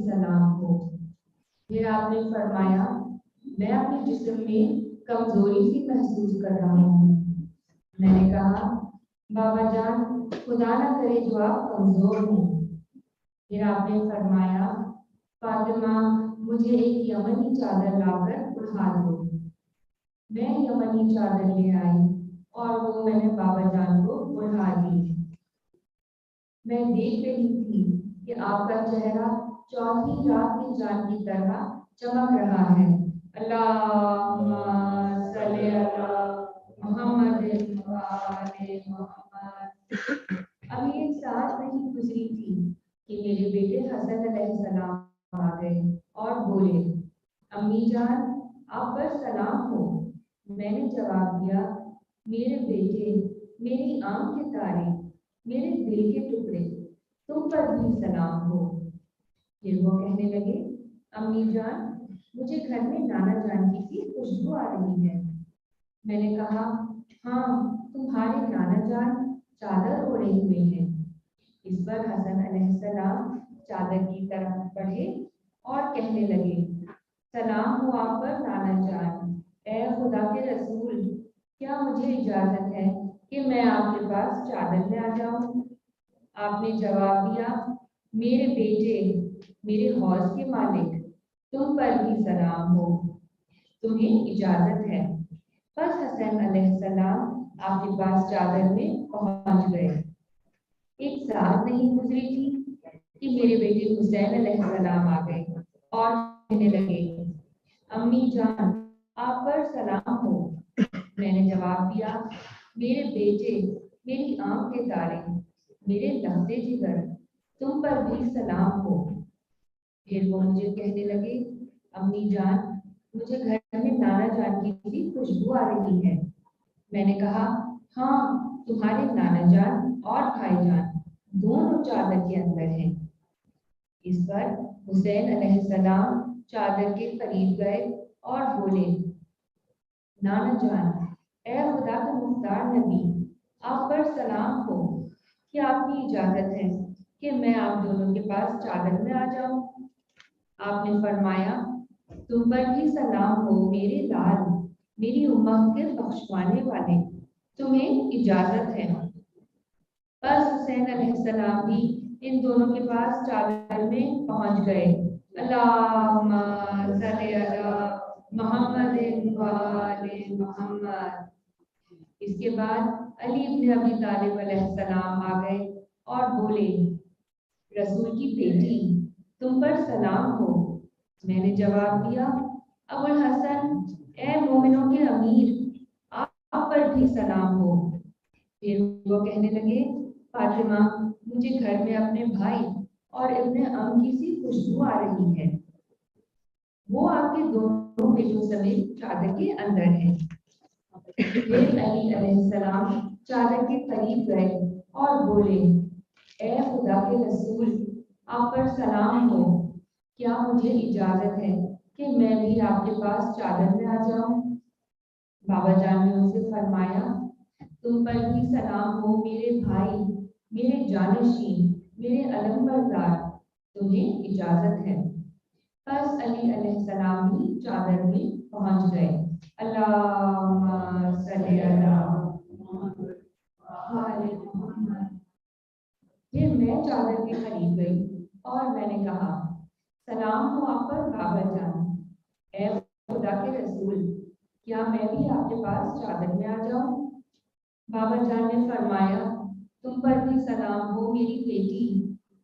सलाम हो। फिर आपने फरमाया, मैं अपने जिस्म में कमजोरी सी महसूस कर रहा हूँ। मैंने कहा, बाबा जान, खुदा न करे जो आप कमजोर हो। फिर आपने फरमाया, फातिमा, मुझे एक यमनी चादर लाकर उठा दो। मैं यमनी चादर ले आई और वो मैंने बाबा जान को उठा दी। मैं देख रही थी कि आपका चेहरा चौथी रात की चांद की तरह चमक रहा है। अल्लाहुम्मा सल्ली अला मुहम्मदिन व आले मुहम्मद। अभी एक साथ नहीं गुजरी थी कि मेरे बेटे हसन अलैहिस्सलाम आ गए और बोले, अम्मी जान, आप पर सलाम हो। मैंने जवाब दिया, मेरे बेटे, मेरी आंख के तारे, मेरे दिल के टुकड़े, तुम पर भी सलाम हो। फिर वो कहने लगे, अम्मी जान, मुझे घर में नाना जान की खुशबू आ रही है। मैंने कहा, हाँ, तुम्हारे नाना जान चादर ओढ़े हुए हैं। इस पर हसन अलैहिस्सलाम चादर की तरफ बढ़े और कहने लगे, सलाम हो आप पर नाना जान। ए खुदा के रसूल, क्या मुझे इजाजत है कि मैं आपके पास चादर में आ जाऊं? आपने जवाब दिया, मेरे बेटे, मेरे हौज के मालिक, तुम पर भी सलाम हो, तुम्हें इजाजत है। बस हसन अलैहिस्सलाम आपके पास चादर में पहुंच गए। एक साल नहीं गुजरी थी कि मेरे बेटे हुसैन अलैहिस्सलाम आ गए और कहने लगे, अम्मी जान, आप पर सलाम हो। मैंने जवाब दिया, मेरे बेटे, मेरी आंख के तारे, मेरे लहज़े जिगर, तुम पर भी सलाम हो। फिर वो मुझे कहने लगे, अम्मी जान, मुझे घर में नाना जान की भी खुशबू आ रही है। मैंने कहा, हाँ, तुम्हारे नाना जान और भाईजान दोनों चादर के अंदर हैं। इस पर हुसैन अलैहिस्सलाम चादर के करीब गए और बोले, नाना जान, ए खुदा का मुख्तार नबी, आप पर सलाम हो। क्या आपकी इजाजत है कि मैं आप दोनों के पास चादर में आ जाऊं? आपने फरमाया, तुम पर भी सलाम हो मेरे लाल, मेरी उम्मत के बख्शवाने वाले, तुम्हें इजाजत है। बस हुसैन अलैहिस्सलाम भी इन दोनों के पास चादर में पहुंच गए। अल्लाहुम्मा सल्ली अला मुहम्मदिन व आले मुहम्मद। इसके बाद अली इब्न अबी तालिब अलैहिस्सलाम आ गए और बोले, रसूल की बेटी, तुम पर सलाम हो। मैंने जवाब दिया, अबुल हसन, ए मोमिनों के अमीर, आप पर भी सलाम हो। फिर वो कहने लगे, फातिमा, मुझे घर में अपने भाई और इब्ने अम की सी खुशबू आ रही है। वो आपके दोनों बेटों समेत चादर के अंदर है। फिर अली अलैहिस्सलाम चादर के करीब गए और बोले, ए खुदा के रसूल, आप पर सलाम हो। क्या मुझे इजाजत है कि मैं भी आपके पास चादर में आ जाऊं? बाबा जान ने उनसे फरमाया, तुम पर भी सलाम हो मेरे भाई, मेरे जानशीन, मेरे अलमबरदार, तुम्हें इजाजत है। बस अली अलैहिस्सलाम भी चादर में पहुंच गए। अल्लाहुम्मा सल्ली अला मुहम्मद व आले मुहम्मद। फिर मैं चादर के करीब गई और मैंने कहा, सलाम हो आप पर बाबा जान। ए खुदा के रसूल, क्या मैं भी आपके पास चादर में आ जाऊं? बाबा जान ने फरमाया, तुम पर भी सलाम हो मेरी बेटी,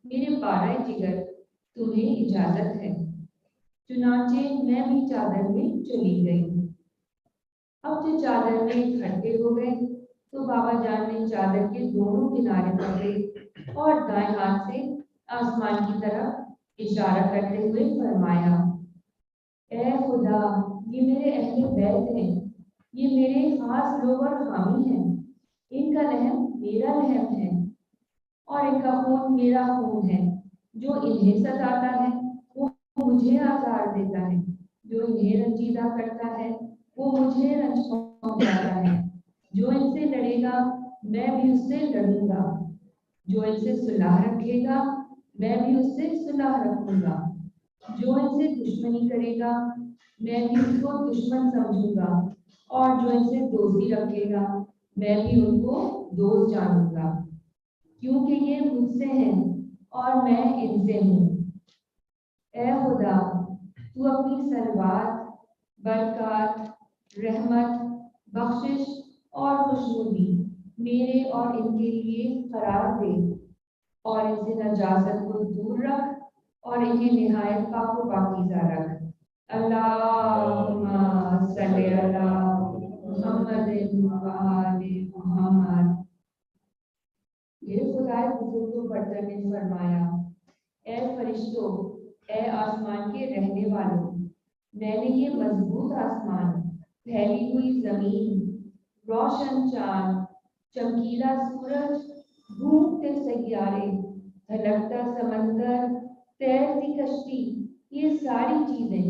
मेरे बारह जिगर, तुम्हें इजाजत है। चुनाचे मैं भी चादर में चली गई। अब जो चादर में इकट्ठे हो गए तो बाबा जान ने चादर के दोनों किनारे पकड़े और दाएं हाथ से आसमान की तरफ इशारा करते हुए फरमाया, ए खुदा, ये मेरे अहले बैत हैं, ये मेरे खास लोग और हामी हैं। इनका लहम मेरा लहम है और इनका खून मेरा खून है। जो इन्हें सताता है वो मुझे आजार देता है, जो इन्हें रंजीदा करता है वो मुझे रंज पहुंचाता है। जो इनसे लड़ेगा मैं भी उससे लड़ूंगा, जो इनसे सुलह रखेगा मैं भी उससे सुलह रखूंगा। जो इनसे दुश्मनी करेगा मैं भी उसको दुश्मन समझूंगा, और जो इनसे दोस्ती रखेगा मैं भी उनको दोस्त जानूंगा, क्योंकि ये मुझसे हैं और मैं इनसे हूँ। ए खुदा, तू अपनी सलवात, बरकत, रहमत, बख्शिश और खुशनुदी मेरे और इनके लिए करार दे, और इनसे नजासत को दूर रख और इन्हें निहायत पाक व पाकीज़ा रख। अल्लाहुम्मा सल्ली अला मुहम्मदिन व आलि मुहम्मद। ये खुदाए बुजुर्ग को बर्तर ने फरमाया, ए फरिश्तों, ए आसमान के रहने वालों, मैंने ये मजबूत आसमान, फैली हुई जमीन, रोशन चांद, चमकीला सूरज, घूमते सैयारे, धड़कता समंदर, तैरती कश्ती, ये सारी चीजें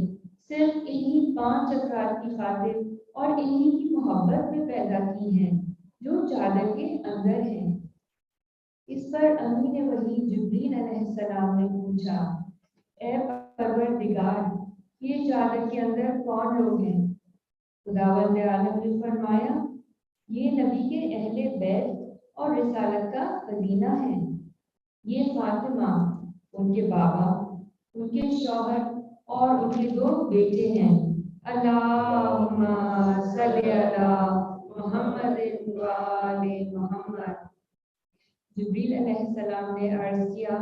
सिर्फ इन्हीं 5 अफराद की खातिर और इन्हीं की मोहब्बत में पैदा की हैं, जो चादर के अंदर हैं। इस पर अमीन वही जिब्रील अलैहिस्सलाम ने पूछा, ए परवरदिगार, ये चादर के अंदर कौन लोग हैं? खुदावंद आलम ने फरमाया, ये नबी के अहले बैत और रिसालत का खजीना है। ये फातिमा, उनके बाबा, उनके शौहर और उनके 2 बेटे हैं। अल्लाहुम्मा सल्ली अला मुहम्मदिन व आलि मुहम्मद। जिब्रील अलैहिस्सलाम ने अर्ज किया,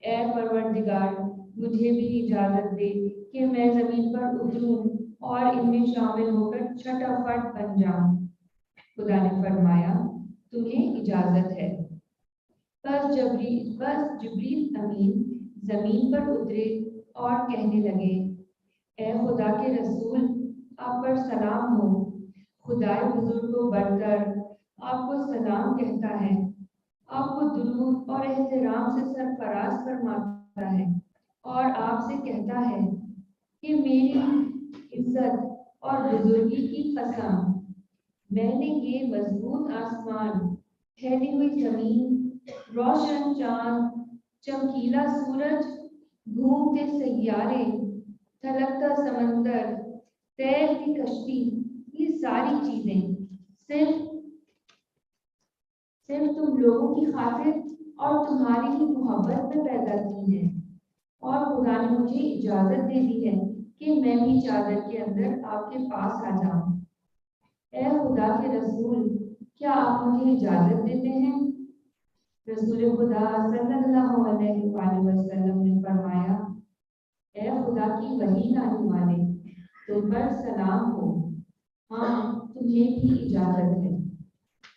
ए परवरदिगार, मुझे भी इजाजत दे कि मैं जमीन पर उतरूं और इनमें शामिल होकर छटाफट बन जाऊं। खुदा ने फरमाया, तुम्हें इजाजत है। बस जिब्रील अमीन जमीन पर उतरे और कहने लगे, ए खुदा के रसूल, आप पर सलाम हो। खुदाए बुजुर्ग को बढ़कर आपको सलाम कहता है, आपको दुरूद और एहतराम से सरफराज फरमाता है और आपसे कहता है कि मेरी इज्जत और बुजुर्गी की कसम, मैंने ये मजबूत आसमान, फैली हुई जमीन, रोशन चांद, चमकीला सूरज, घूमते सैयारे, धड़कता समंदर, तैरती कश्ती, ये सारी चीजें सिर्फ तुम लोगों की खातिर और तुम्हारी ही मोहब्बत में पैदा की हैं। और खुदा ने मुझे इजाजत दे दी है कि मैं भी चादर के अंदर आपके पास आ जाऊं। ए खुदा के रसूल, क्या आप मुझे इजाजत देते हैं? रसूल खुदा सल्लल्लाहु अलैहि वसल्लम ने फरमाया, ए खुदा की वही लाने वाले, तुम पर सलाम हो। हाँ, तुम्हें भी इजाजत है।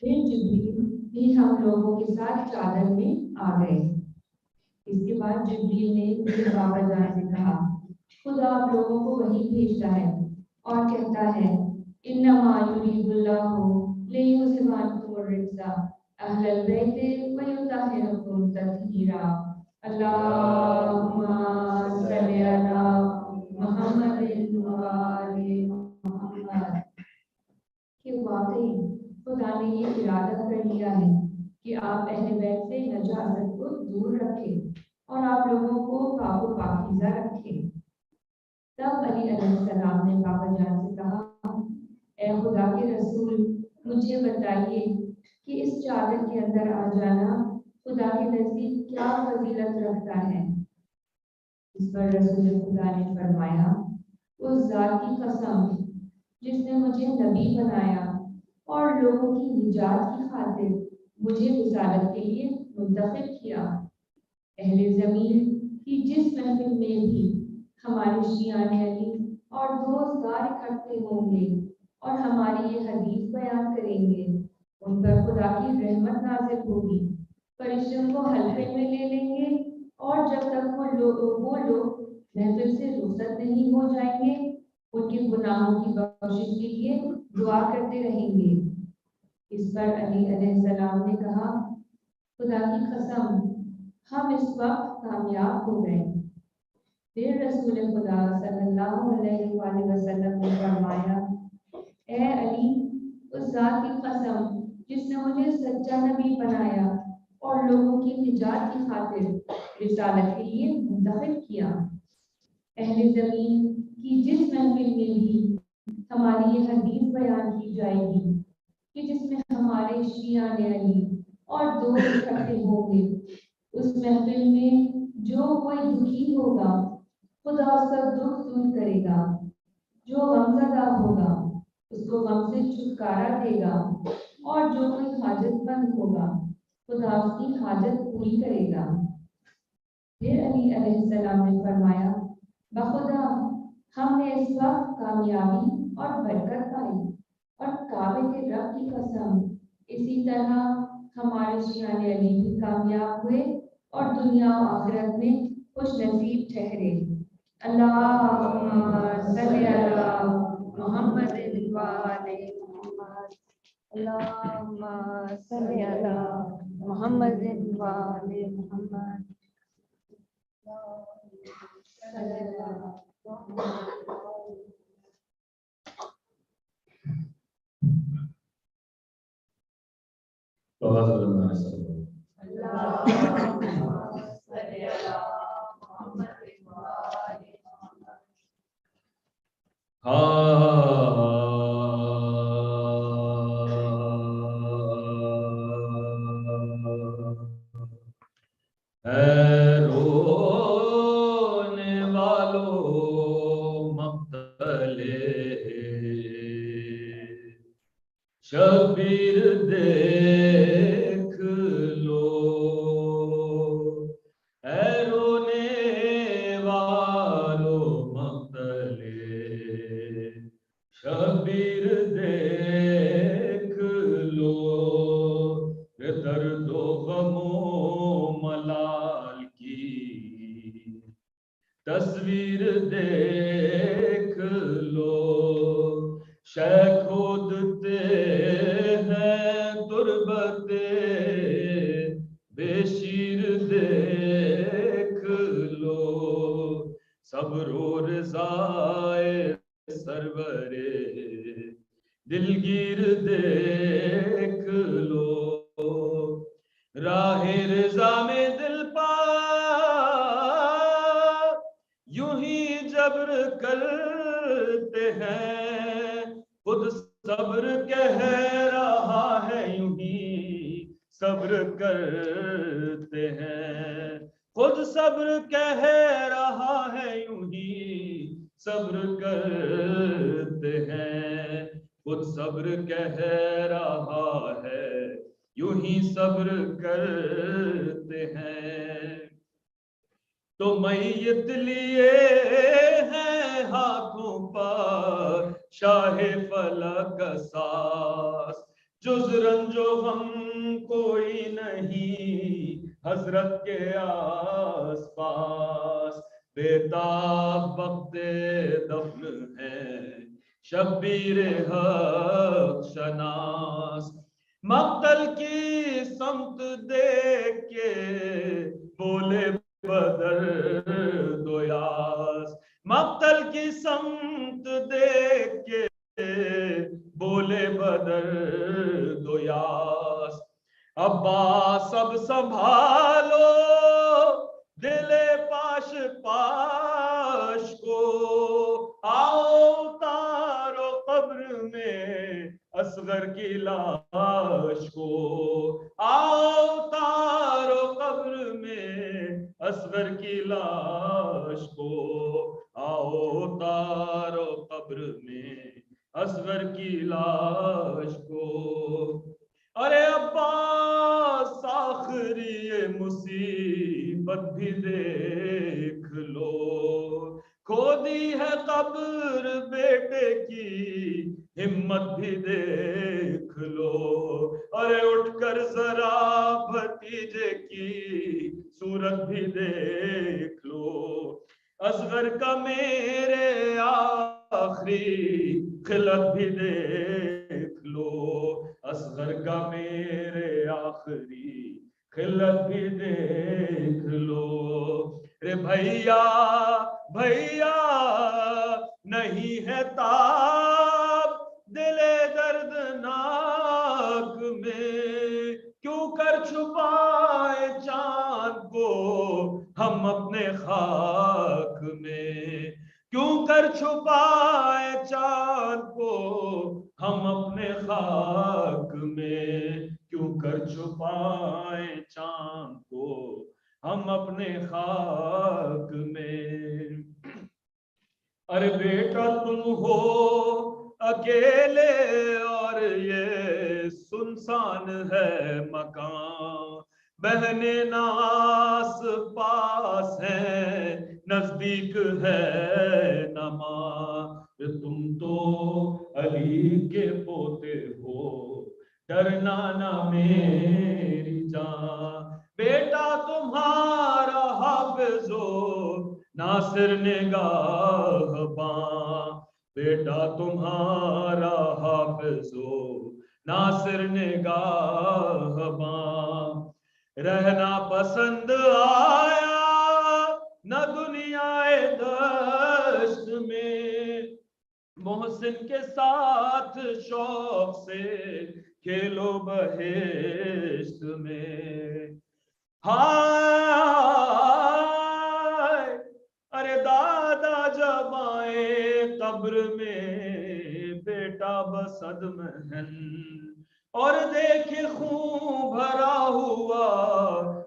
फिर जिब्रील भी हम लोगों के साथ चादर में आ गए। इसके बाद जिब्रील ने मेरे बाबा जान से कहा, खुदा आप लोगों को वही भेजता है और कहता है, इन्नमा युरीदुल्लाहु लियुज़हिबा अन्कुमुर रिज्सा अहलल बैति व युतहिरकुम तत्हीरा। अल्लाहुम्मा सल्ली अला मुहम्मदिन व आलि मुहम्मद। कि वाकई खुदा ने ये इरादा कर लिया है कि आप अहले बैत से नजासत को दूर रखें और आप लोगों को पाक व पाकीज़ा रखें। तब अली अलैहिस्सलाम ने बाबा जान से कहा, ए खुदा के रसूल, मुझे बताइए कि इस चादर के अंदर आ जाना खुदा के नजदीक क्या फजीलत रखता है? इस पर रसूल खुदा ने फरमाया, उस जात की कसम जिसने मुझे नबी बनाया और लोगों की निजात की खातिर मुझे रिसालत के लिए मुंतखब किया। अहले ज़मीन की जिस महफिल में भी हमारे शियाने अली और दोस्तदार इकट्ठे होंगे और हमारी ये हदीस बयान करेंगे, उन पर खुदा की रहमत नाज़िल होगी। फरिश्तों को हल्के में ले लेंगे और जब तक वो लोग महफिल से रुखसत नहीं हो जाएंगे, उनके गुनाहों की बख्शिश के लिए दुआ करते रहेंगे। इस पर अली अलैहिस्सलाम ने कहा, खुदा की कसम, हम इस वक्त कामयाब हो गए। फिर रसूल खुदा सल्लल्लाहु अलैहि वसल्लम ने फरमाया, ए अली, उस जात की कसम जिसने मुझे सच्चा नबी बनाया और लोगों की निजात की खातिर रिसालत के लिए मुंतखब किया। अहले ज़मीन की जिस महफिल में भी हमारी ये हदीस बयान की जाएगी कि जिसमें हमारे शियाने अली और दोस्त इकट्ठे होंगे, उस महफिल में जो कोई दुखी होगा खुदा उसका दुख दूर करेगा, जो गमज़दा होगा उसको गम से छुटकारा देगा, और जो कोई हाजतमंद होगा खुदा उसकी हाजत पूरी करेगा। फिर अली अलैहिस्सलाम ने फरमाया, बखुदा हमने इस वक्त कामयाबी और बरकत पाई, और काबे के रब की कसम इसी तरह हमारे शियाने अली भी कामयाब हुए और दुनिया और आखिरत में खुश नसीब ठहरे। अल्लाहुम्मा सल्ली अला मुहम्मद व आले मुहम्मद। अल्लाहुम्मा सल्ली अला मुहम्मद व आले मुहम्मद। रोने वालों मक्तले शबीर देख लो, रोने वालों मक्तले शबीर देख लो, दर्दो गमो मलाल की तस्वीर देख लो, शय खोदते हैं तुरबते बेशीर देख लो, सब्रो रज़ाए सरवरे दिलगीर देख लो, राहे रज़ा में दिल पा यूं ही जबर करते हैं, खुद सब्र कह रहा है यूं ही सब्र करते हैं, खुद सब्र कह रहा है यूं ही सब्र करते हैं, खुद सब्र कह रहा है यूं ही सब्र करते हैं। तो मैयत लिए हैं हाथों पर शाहे फलक सास, जुज़ रंजो हम कोई नहीं हजरत के आस पास, बेताब वक्ते दफन है शब्बीर हक शनास, मक्तल की समत देख के बोले बदर दोयास, मक्तल की समत देख के बोले बदर दोयास, अब्बास सब संभालो दिले पाश पाश को, आओ उतारो कब्र में असगर की लाश को, आओ उतारो कब्र में असगर की लाश को, आओ उतारो कब्र में असगर की लाश को। अरे अब्बास आखिरी ये मुसीबत भी देख लो, खो दी है कब्र बेटे की हिम्मत भी देख लो, अरे उठकर जरा भतीजे की सूरत भी देख लो, असगर का मेरे आखिरी खिलत भी देख लो, असगर का मेरे आखिरी खिलत भी देख लो, रे भैया भैया नहीं है ताब दिले दर्दनाक में, क्यों कर छुपाए चांद को हम अपने खाक में, क्यों कर छुपाए चांद को हम अपने खाक में, क्यों कर छुपाए चांद को हम अपने खाक में। अरे बेटा तुम हो अकेले और ये सुनसान है मकान, बहने नास पास है नजदीक है न मां। तुम तो अली के पोते हो, डरना ना मेरी जान। बेटा तुम्हारा हाफिज हो, नासिर निगाहबां। बेटा तुम्हारा हाफिज हो, नासिर निगाहबां। रहना पसंद आया न दुनियाए दश्त में, मोहसिन के साथ शौक से खेलो बहेश्त में। हाय अरे दादा जब आए कब्र में, बेटा बसद महन और देखे खून भरा हुआ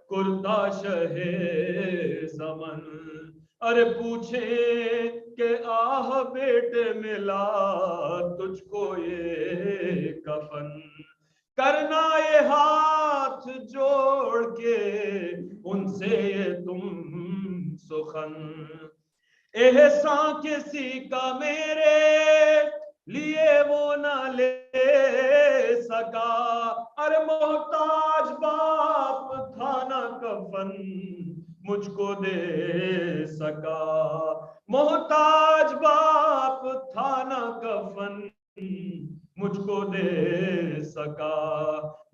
कुर्ता शहे ज़मन। अरे पूछे के आह बेटे मिला तुझको ये कफन, करना ये हाथ जोड़ के उनसे ये तुम सुखन। एहसान किसी का मेरे लिए वो न ले सका, अरे मोहताज बाप था ना कफन मुझको दे सका। मोहताज बाप था ना कफन मुझको दे सका,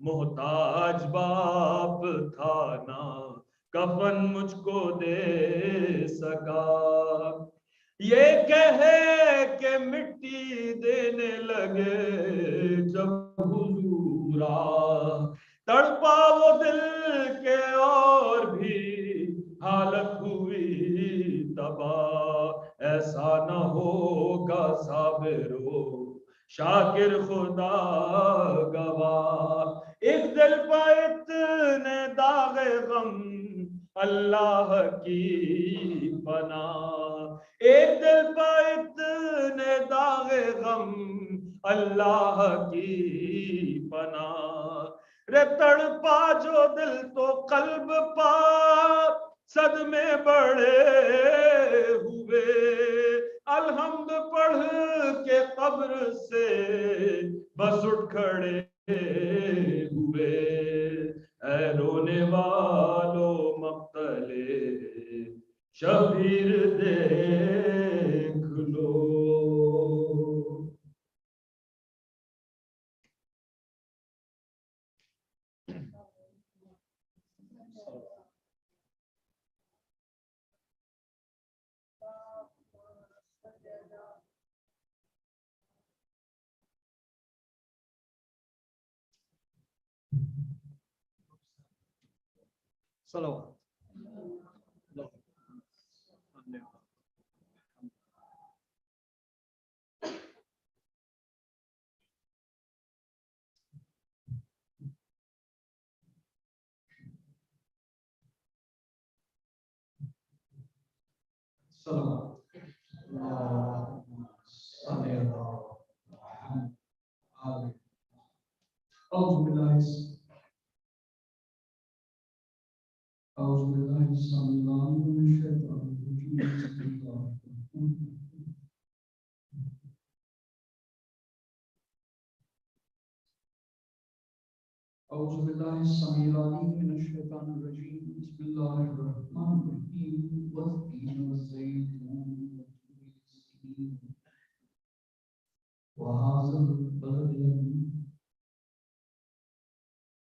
मोहताज बाप था ना कफन मुझको दे सका। ये कहे के मिट्टी देने लगे जब हुजूरा, तड़पा वो दिल के और भी हालत हुई तबाह। ऐसा न होगा साबिरो शाकिर खुदा गवाह, इस दिल पर इतने दागे गम अल्लाह की बना। एक दिल पर इतने दागे गम अल्लाह की बना। रे तड़पा जो दिल तो कल्ब पा सदमे बड़े हुए, अलहम्द पढ़ के कब्र से बस उठ खड़े हुए। ऐ रोने वालों मक्तले शबीर देख लो। सलावत।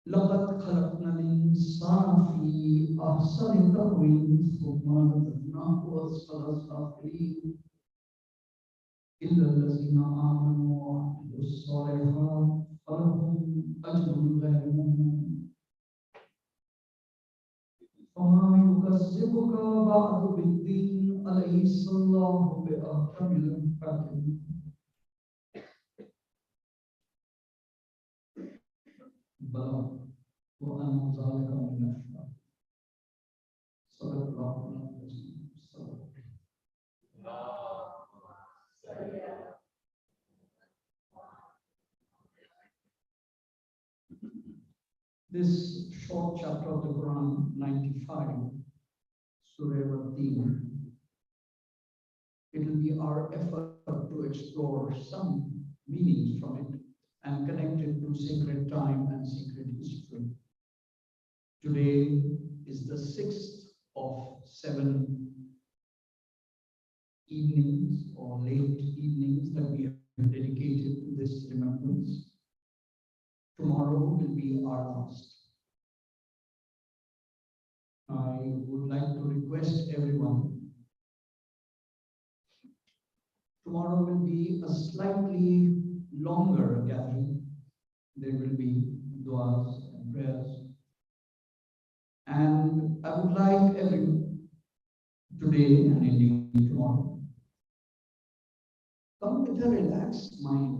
लक़द खलक़नल इंसान फी अहसनि तक़वीम सुम्मा रददनाहु अस्फ़ला साफ़िलीन इल्ला लज़ीना आमनू व अमिलुस सालिहात फलहुम अज्रुन ग़ैरु Mamnoon. وما يكذبك بعد بالدين أليس الله بأحكم الحاكمين. بلى وأنا ذلك من الأشرار. صدق الله العظيم. This short chapter of the Quran, 95, Surah Al-Tin, it will be our effort to explore some meanings from it and connect it to sacred time and sacred history. Today is the 6th of 7 evenings or late evenings that we have dedicated to this remembrance. Tomorrow will be our last. I would like to request everyone. Tomorrow will be a slightly longer gathering. There will be du'as and prayers. And I would like everyone, today and indeed tomorrow, come with a relaxed mind.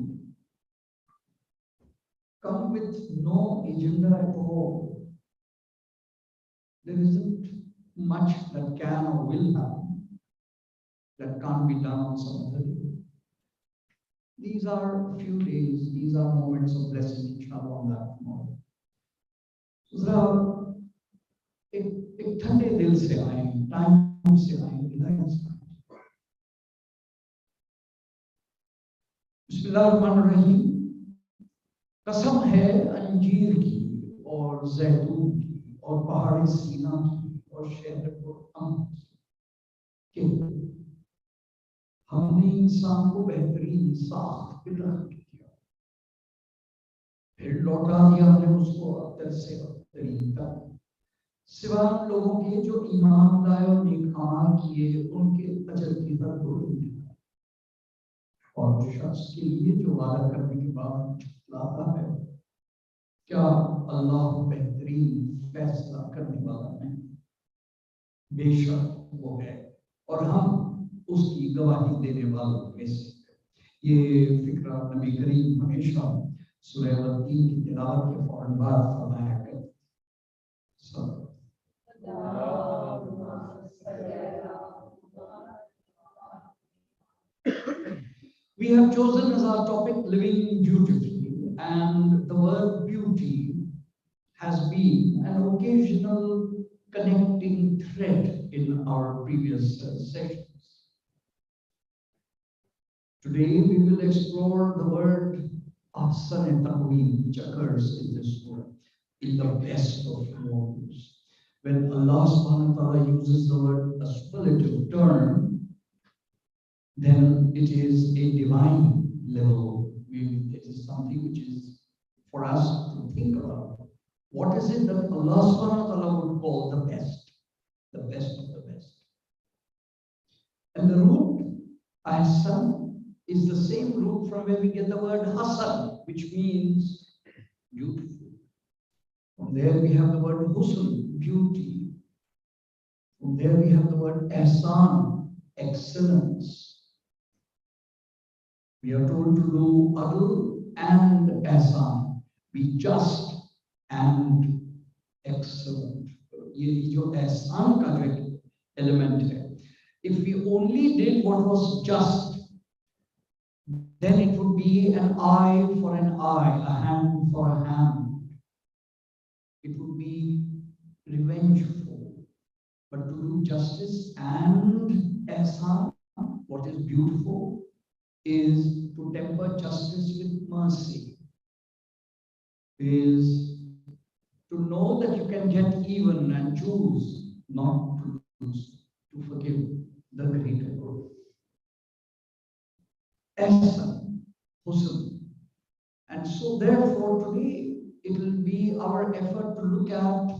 Come with no agenda at all. There isn't much that can or will happen that can't be done on some other day. These are a few days, these are moments of blessing, inshallah, on that tomorrow. So, एक ठंडे दिल से आए, time से आए, हिदायत से आए। बिस्मिल्लाहिर्रहमानिर्रहीम। कसम है अंजीर की और जैतून की और पहाड़ी सीना की और शहद और अम्र की कि हमने इंसान को बेहतरीन साख फितरत किया, फिर लौटा दिया हमने उसको अब्तर से अब्तरीन तक। सिवाय लोगों के जो ईमान लाए और नेक अमाल किए, उनके अजर की हद बुलंद है। और उस शख्स के लिए जो वादा करने के बाद झुठलाता है, क्या अल्लाह बेहतरीन फैसला करने वाला है? बेशक वो है और हम उसकी गवाही देने वालों में से। ये फिक्रा नबी करीम हमेशा सूरह अल-तीन की तिलावत के फौरन बाद फरमाया करते। We have chosen as our topic living beautifully, and the word beauty has been an occasional connecting thread in our previous sessions. Today we will explore the word ahsan taqweem, which occurs in this surah, in the best of modes. When Allah subhanahu wa ta'ala uses the word a superlative term, then it is a divine level. It is something which is for us to think about. What is it that Allah subhanahu wa ta'ala would call the best of the best? And the root ahsan is the same root from where we get the word hasan, which means beautiful. From there we have the word husn, beauty. From there we have the word ihsan, excellence. We are told to do adl and ihsan, be just and excellent. ये जो ihsan का जो element है, if we only did what was just, then it would be an eye for an eye, a hand for a hand. It would be revengeful. But to do justice and ihsan, what is beautiful, is to temper justice with mercy, is to know that you can get even and choose not to lose, to forgive the greater good. Ihsan, husn. And so therefore today it will be our effort to look at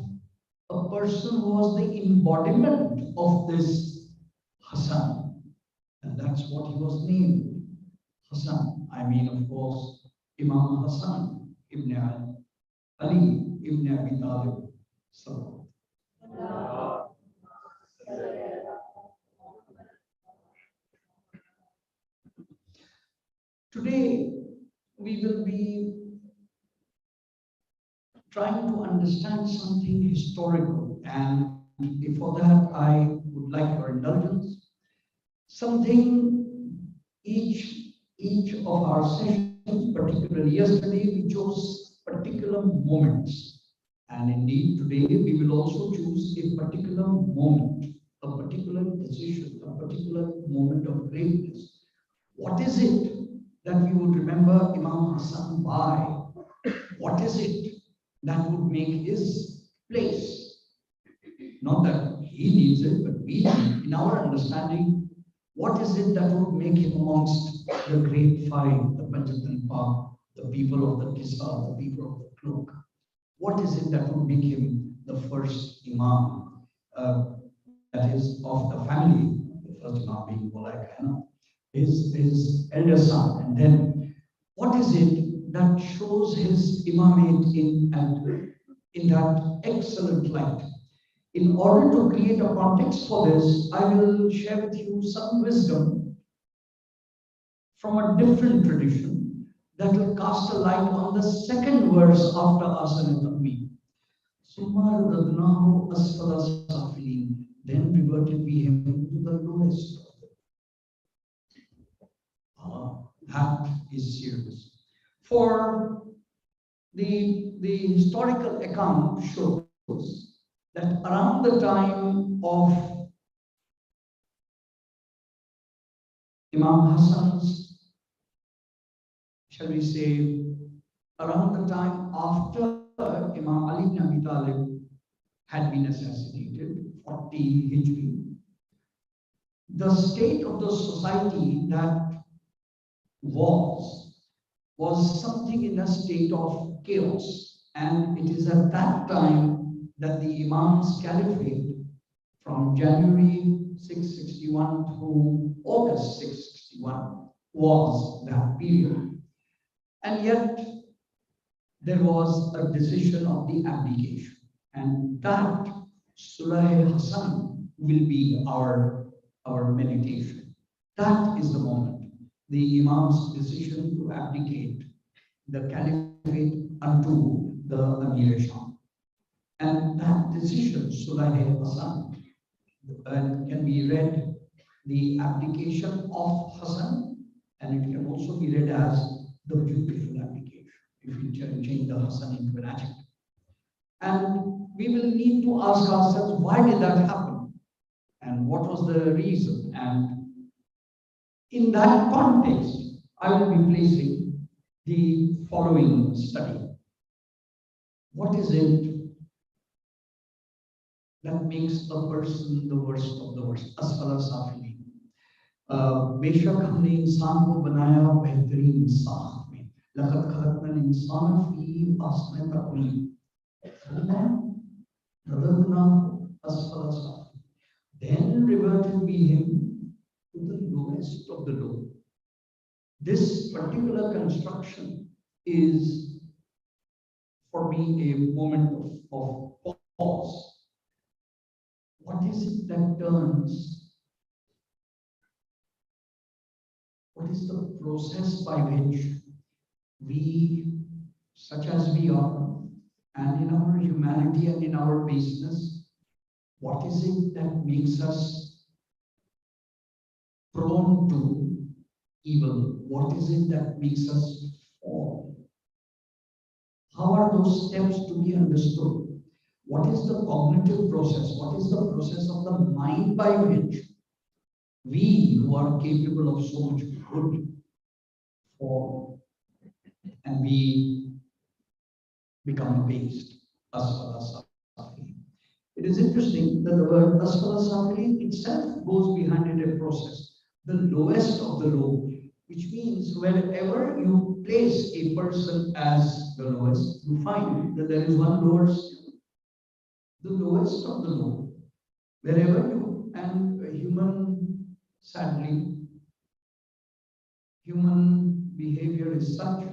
a person who was the embodiment of this Hasan. And that's what he was named. Hasan, I mean, of course, Imam Hasan ibn Ali ibn Abi Talib. So, Today, we will be trying to understand something historical, and before that, I would like your indulgence. Something each of our sessions, particularly yesterday, we chose particular moments, and indeed today we will also choose a particular moment, a particular decision, a particular moment of greatness. What is it that we would remember Imam Hassan by? What is it that would make his place? Not that he needs it, but we need, in our understanding, what is it that would make him amongst the great five, the Panchatanpa, the people of the Kisa, the people of the cloak? What is it that would make him the first Imam, that is of the family, the first Imam being Mullah Khaina, his elder son, and then what is it that shows his imamate in that excellent light? In order to create a context for this, I will share with you some wisdom from a different tradition that will cast a light on the second verse after Asana Takbir. Summa radadnahu asfala safilin. Then reverted we him to the lowest. That is serious. For the historical account shows that around the time of Imam Hassan's, shall we say, around the time after Imam Ali ibn Abi Talib had been assassinated, 40 Hijri, the state of the society that was something in a state of chaos, and it is at that time that the Imam's caliphate from January 661 to August 661 was that period. And yet there was a decision of the abdication, and that Sulh Hassan will be our meditation. That is the moment, the Imam's decision to abdicate the caliphate unto the Amir Sham. And that decision, Sulh Hassan, can be read the abdication of Hassan, and it can also be read as the beautiful abdication, if we change the Hassan into an adjective. And we will need to ask ourselves, why did that happen? And what was the reason? And in that context, I will be placing the following study. What is it that makes a person the worst of the worst? Asfala safili. बेशक हमने इंसान को बनाया बेहतरीन साख में, लक़द खलक़नल इंसान फी Ahsan तक़वीम, रददनाहु अस्फला साफिलीन. Then reverted we him to the lowest of the low. This particular construction is, for me, a moment of pause. What is it that turns? What is the process by which we, such as we are, and in our humanity and in our baseness, what is it that makes us prone to evil? What is it that makes us fall? How are those steps to be understood? What is the cognitive process? What is the process of the mind by which we, who are capable of so much good, fall and we become abased? Asfala safilin. It is interesting that the word asfala safilin itself goes behind it a process, the lowest of the low, which means wherever you place a person as the lowest, you find that there is one lower still, the lowest of the low. Wherever you, and human, sadly, human behavior is such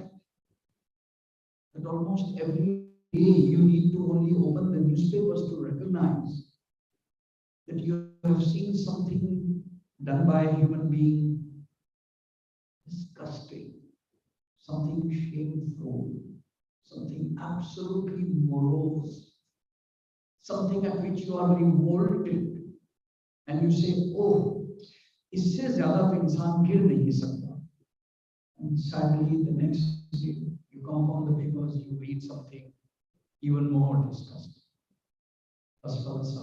that almost every day you need to only open the newspapers to recognize that you have seen something done by a human being disgusting, something shameful, something absolutely morose, something at which you are revolted, and you say, oh, इससे ज़्यादा तो इंसान गिर नहीं सकता. And sadly, the next day, you come upon the papers, you read something even more disgusting. As far as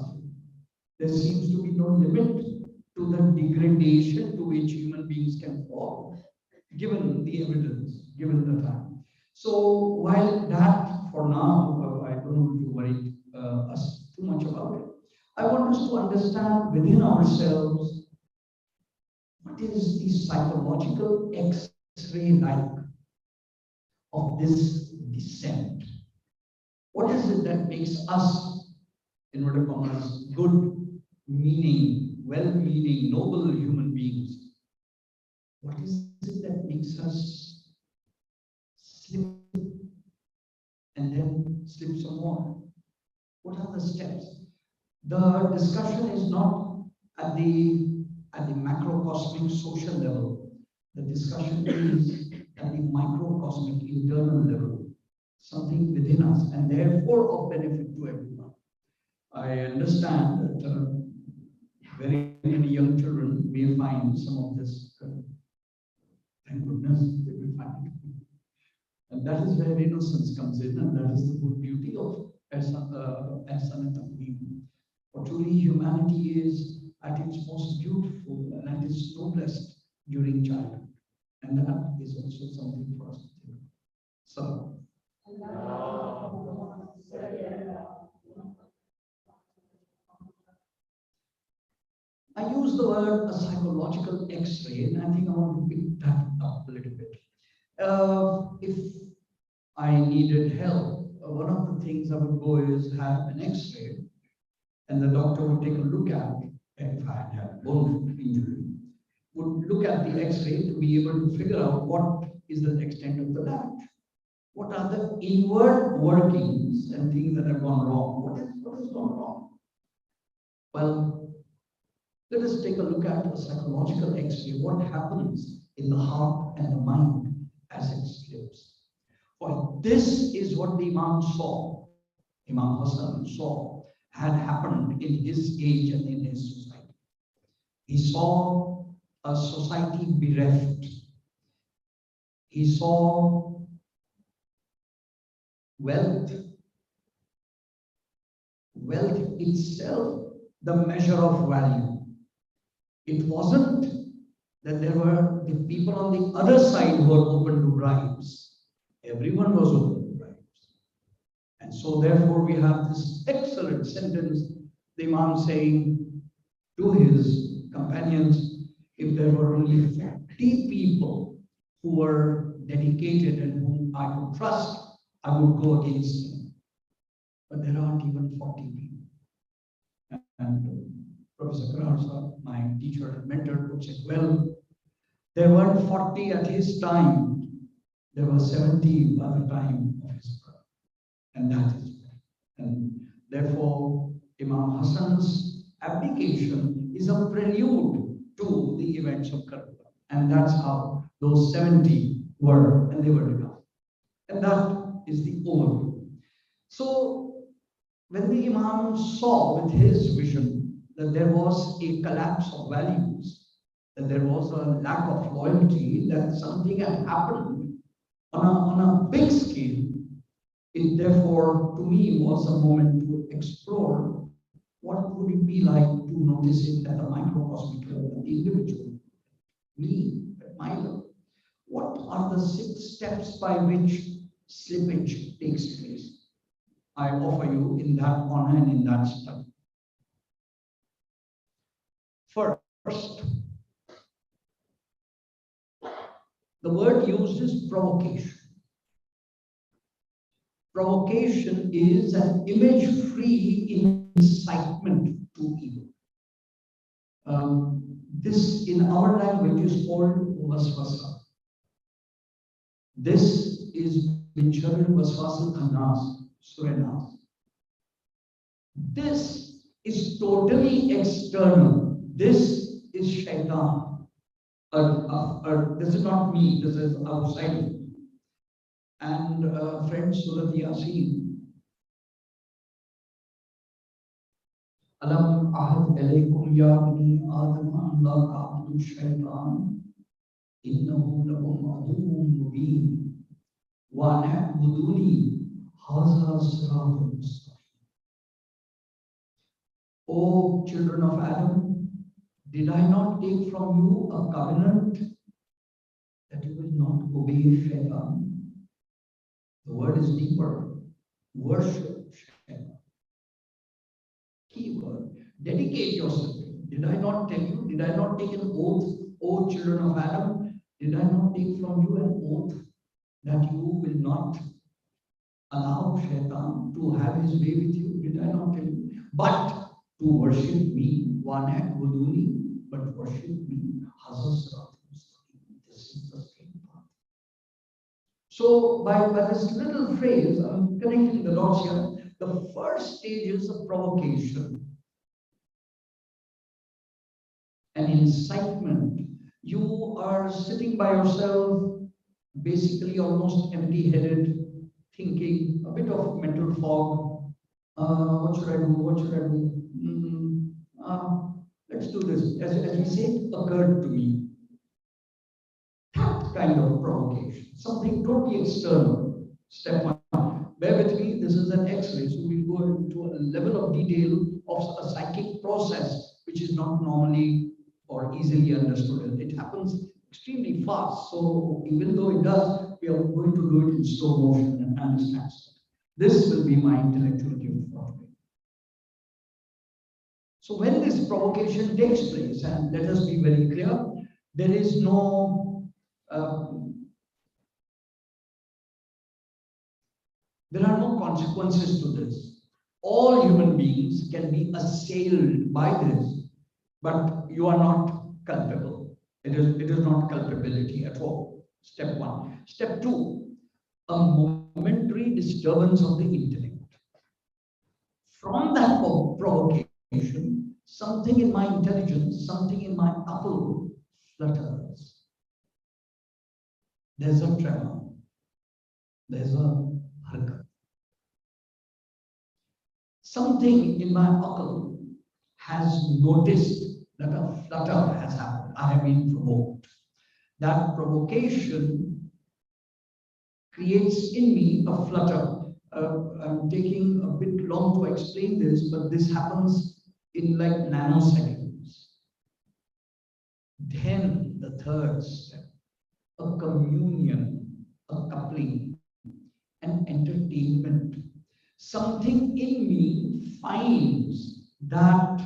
there seems to be no limit to the degradation to which human beings can fall, given the evidence, given the time. So while that, for now, I don't want to worry us too much about it, I want us to understand within ourselves what is the psychological X-ray like of this descent. What is it that makes us, inverted commas, good, meaning, well-meaning, noble human beings? What is it that makes us slip and then slip some more? What are the steps? The discussion is not at the macrocosmic social level. The discussion is at the microcosmic internal level, something within us, and therefore of benefit to everyone. I understand that very many young children may find some of this, thank goodness they will find it. And that is where innocence comes in, and that is the good beauty of Ihsan Taqweem. For truly humanity is at its most beautiful and at its noblest during childhood. And that is also something for us to think. So, I use the word a psychological X-ray, and I think I want to pick that up a little bit. If I needed help, one of the things I would go is have an X-ray, and the doctor would take a look at, if I had a bone injury, would look at the X-ray to be able to figure out what is the extent of the damage. What are the inward workings and things that have gone wrong? What has gone wrong? Well, let us take a look at a psychological X-ray. What happens in the heart and the mind as it slips? For this is what the Imam saw, Imam Hassan saw, had happened in his age and in his society. He saw a society bereft. He saw wealth itself the measure of value. It wasn't that there were the people on the other side who were open to bribes. Everyone was open to bribes. And so therefore we have this excellent sentence, the Imam saying to his companions, if there were only 50 people who were dedicated and whom I could trust, I would go against them. But there aren't even 40 people. And Professor Kararsa, my teacher and mentor, would say, well, there weren't 40 at his time. There were 70 by the time of his birth. And that is right. And therefore, Imam Hassan's abdication is a prelude to the events of Karbala. And that's how those 70 were, and they were enough. And that is the overview. So, when the Imam saw with his vision that there was a collapse of values, that there was a lack of loyalty, that something had happened on a big scale, it therefore, to me, was a moment to explore what would it be like to notice it at the microcosmic level, the individual, me, at my level. What are the 6 steps by which slippage takes place? I offer you in that honor and in that study. First, the word used is provocation. Provocation is an image-free incitement to evil. This in our language is called waswasa. This is min sharri waswasil khannas, Surah Nas. This is totally external. This is shaitan. This is not me, this is outside. And friend Surat Yasin, Alam ahad alaykum ya bani Adam an la ta'budu shaytan innahu lakum aduwwun mubin wa na'buduni hadha siratun mustaqim. O children of Adam, did I not take from you a covenant that you will not obey shaitan? The word is deeper. Worship shaitan. Key word. Dedicate yourself to him. Did I not tell you? Did I not take an oath, O children of Adam? Did I not take from you an oath that you will not allow shaitan to have his way with you? Did I not tell you? But to worship me, but worship me. This is the straight path. So by this little phrase, I'm connecting the dots here. The first stage is a provocation, an incitement. You are sitting by yourself, basically almost empty-headed, thinking, a bit of mental fog. What should I do? What should I do? Let's do this. As we say, it occurred to me. That kind of provocation, something totally external. Step one. Bear with me, this is an X-ray, so we'll go into a level of detail of a psychic process which is not normally or easily understood. It happens extremely fast, so even though it does, we are going to do it in slow motion and understand. This will be my intellectual gift for today. So when this provocation takes place, and let us be very clear, there is no, there are no consequences to this. All human beings can be assailed by this, but you are not culpable. It is not culpability at all. Step one. Step two, a momentary disturbance of the intellect. From that provocation, something in my intelligence, something in my akal flutters. There's a tremor. There's a harkat. Something in my akal has noticed that a flutter has happened. I have been provoked. That provocation creates in me a flutter. I'm taking a bit long to explain this, but this happens in like nanoseconds. Then the third step, a communion, a coupling, an entertainment. Something in me finds that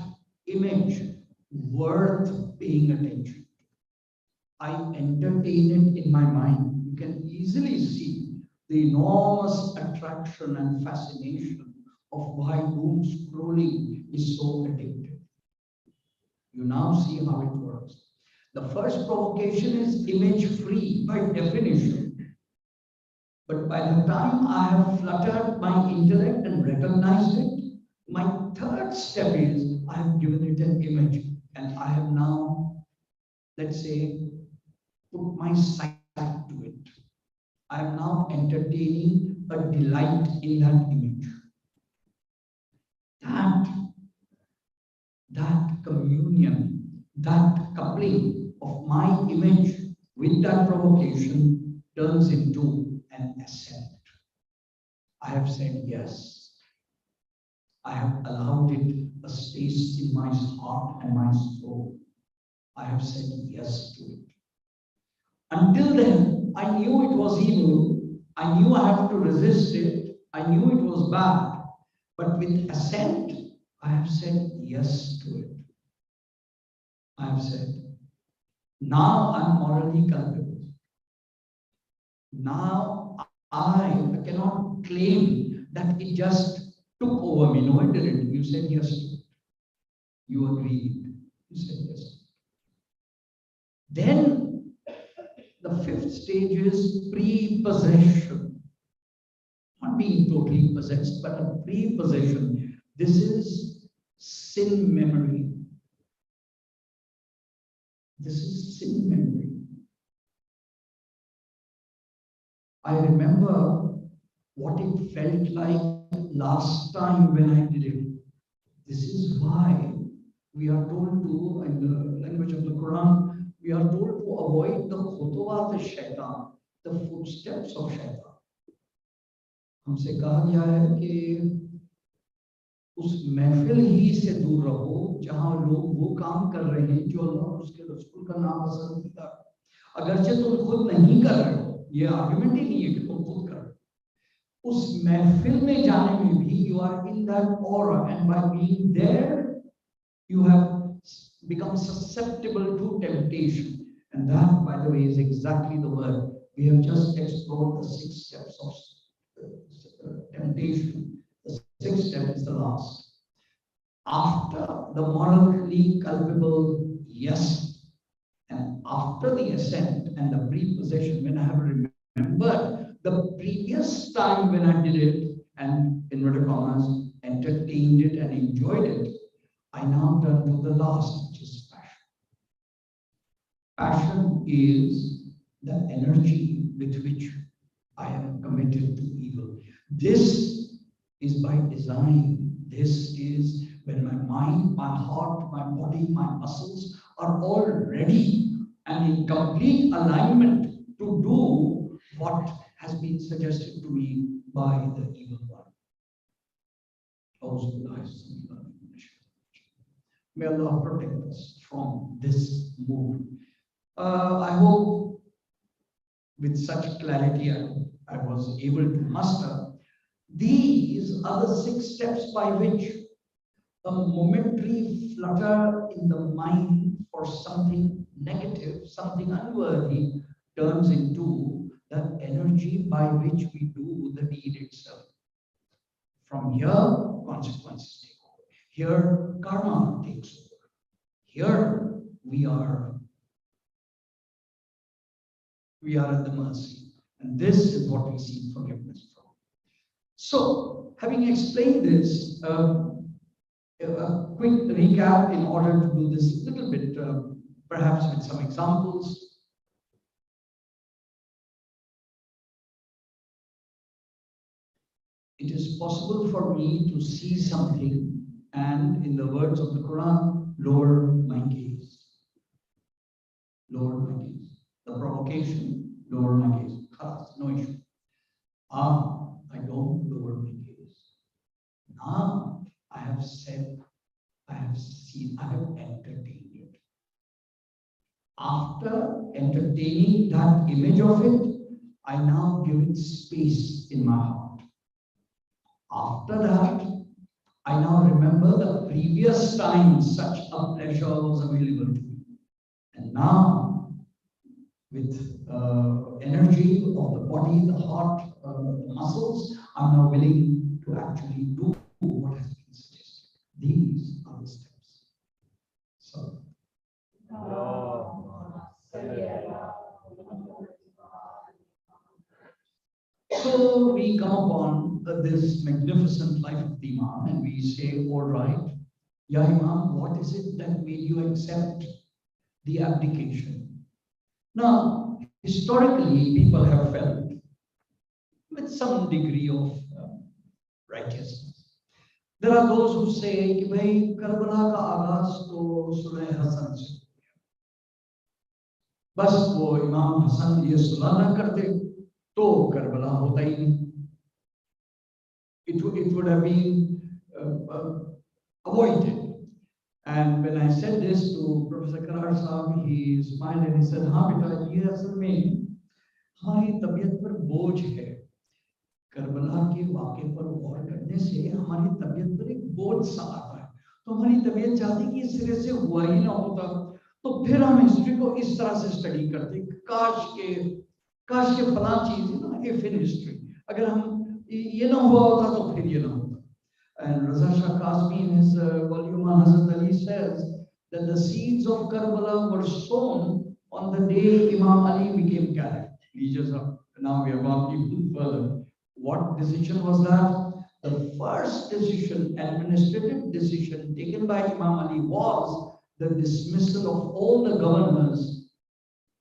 image worth paying attention. I entertain it in my mind. You can easily see the enormous attraction and fascination of why doom scrolling is so addictive. You now see how it works. The first provocation is image free by definition. But by the time I have fluttered my intellect and recognized it, my third step is I have given it an image and I have now, let's say, put my sight to it. I am now entertaining a delight in that image. That communion, that coupling of my image with that provocation turns into an assent. I have said yes. I have allowed it a space in my heart and my soul. I have said yes to it. Until then, I knew it was evil. I knew I have to resist it. I knew it was bad. But with assent, I have said yes to it. I have said, now I'm morally culpable. Now I cannot claim that it just took over me. No, it didn't. You said yes to it. You agreed. You said yes. Then the fifth stage is pre-possession. Not being totally possessed, but a pre-possession. This is sin memory. This is sin memory. I remember what it felt like last time when I did it. This is why we are told to, in the language of the Quran, we are told to avoid the khutuwat shaitan, the footsteps of shaitan. हमसे कहा गया है कि उस महफिल ही से दूर रहो जहां लोग वो काम कर रहे हैं जो अल्लाह और उसके रसूल का नाम पसंदीदा है। अगरचे तुम खुद नहीं कर रहे हो, ये आर्गुमेंट ही नहीं है कि तुम खुद कर रहे हो। उस महफिल में जाने में भी you are in that aura, and by being there you have become susceptible to temptation. And that, by the way, is exactly the word. We have just explored the 6 steps of temptation. The 6th step is the last. After the morally culpable, yes, and after the ascent and the prepossession, when I have remembered the previous time when I did it, and inverted commas, entertained it and enjoyed it, I now turn to the last, which is passion. Passion is the energy with which I am committed to evil. This is by design. This is when my mind, my heart, my body, my muscles are all ready and in complete alignment to do what has been suggested to me by the evil one. May Allah protect us from this mood. I hope with such clarity I was able to muster. These are the 6 steps by which a momentary flutter in the mind for something negative, something unworthy, turns into the energy by which we do the deed itself. From here, consequences take over. Here, karma takes over. Here, we are at the mercy. And this is what we seek forgiveness from. So, having explained this, a quick recap in order to do this a little bit, perhaps with some examples. It is possible for me to see something and, in the words of the Quran, lower my gaze. Lower my gaze. The provocation, lower my gaze. No issue. I don't lower my gaze. Now I have said, I have seen, I have entertained it. After entertaining that image of it, I now give it space in my heart. After that, I now remember the previous time such a pleasure was available to me. And now, with energy of the body, the heart, the muscles, I'm now willing to actually do what has been suggested. These are the steps. So, so we come upon this magnificent life of the Imam and we say, all right, Ya Imam, what is it that made you accept the abdication? Now, historically, people have felt with some degree of righteousness. There are those who say कि भाई Karbala का आगाज तो सुलह हसन से बस वो इमाम हसन ये सुलह न करते तो करबला होता ही नहीं. It would have been avoided. And when I said this to Professor Karar Sahab, he smiled and he said, हाँ बेटा ये असल में हमारी तबीयत पर बोझ है. करबला के वाक़े पर गौर करने से हमारी तबीयत पर एक बोझ सा आता है. तो हमारी तबीयत चाहती कि इस सिरे से हुआ ही ना होता, तो फिर हम हिस्ट्री को इस तरह से स्टडी करते. काश के फला चीज ना, इफ इन हिस्ट्री अगर हम ये ना हुआ होता तो फिर ये ना होता. And Raza Shah Kazmi in his volume on Hazrat Ali says that the seeds of Karbala were sown on the day Imam Ali became caliph. Now we have gone even further. What decision was that? The first decision, administrative decision taken by Imam Ali was the dismissal of all the governors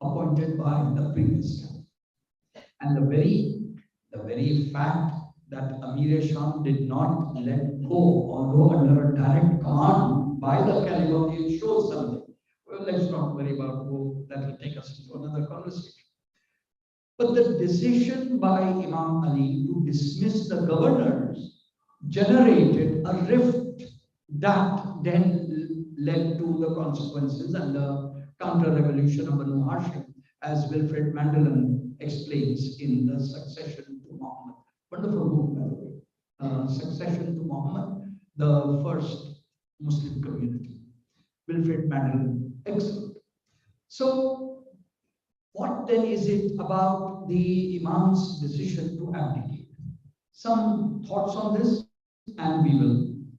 appointed by the previous caliph. And the very The very fact that Amir Sham did not let go, although under a direct command by the Caliph, it shows something. Well, let's not worry about who that will take us into another conversation. But the decision by Imam Ali to dismiss the governors generated a rift that then led to the consequences and the counter-revolution of Banu Hashim, as Wilfred Mandelin explains in The Succession to Muhammad. Wonderful book, by the way. Succession to Muhammad, the first Muslim community. Wilfred Mandelin, excellent. So, what then is it about the Imam's decision to abdicate? Some thoughts on this, and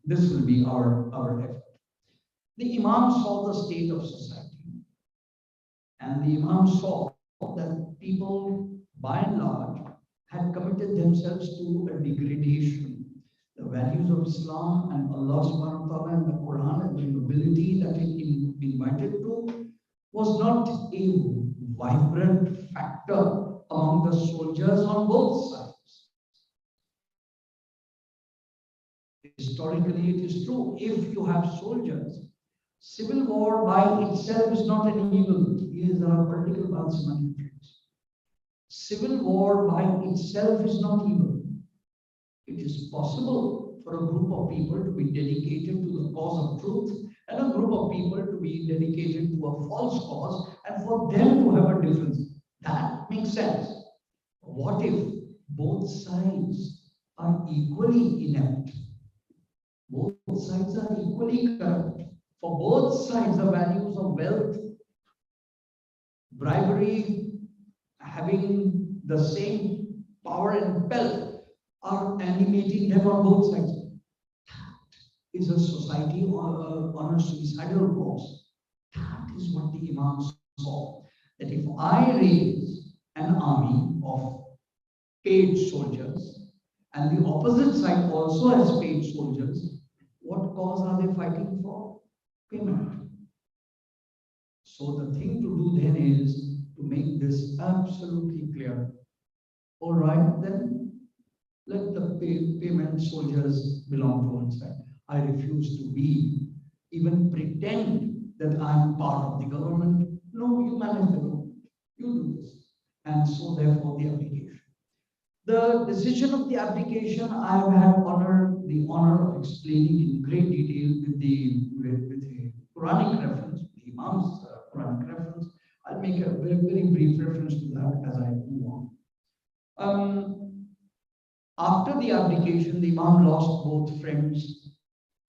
this will be our effort. The Imam saw the state of society, and the Imam saw that people, by and large, had committed themselves to a degradation. The values of Islam and Allah subhanahu wa ta'ala and the Quran and the nobility that it invited to was not a vibrant factor among the soldiers on both sides. Historically, it is true. If you have soldiers, civil war by itself is not an evil. These are political baths. Civil war by itself is not evil. It is possible for a group of people to be dedicated to the cause of truth and a group of people to be dedicated to a false cause and for them to have a difference. That makes sense. What if both sides are equally inept? Both sides are equally corrupt. For both sides, the values of wealth, bribery, having the same power and wealth are animating them on both sides. That is a society on a suicidal course. That is what the Imam saw. That if I raise an army of paid soldiers and the opposite side also has paid soldiers, what cause are they fighting for? Payment. So the thing to do then is to make this absolutely clear. All right, then let the payment soldiers belong to one side. I refuse to be, even pretend that I'm part of the government. No, you manage the government. You do this. And so therefore the abdication. The decision of the abdication, I have had the honor of explaining in great detail with the Quranic reference, the Imam's Quranic reference. I'll make a very, very brief reference to that as I move on. After the abdication, the Imam lost both friends.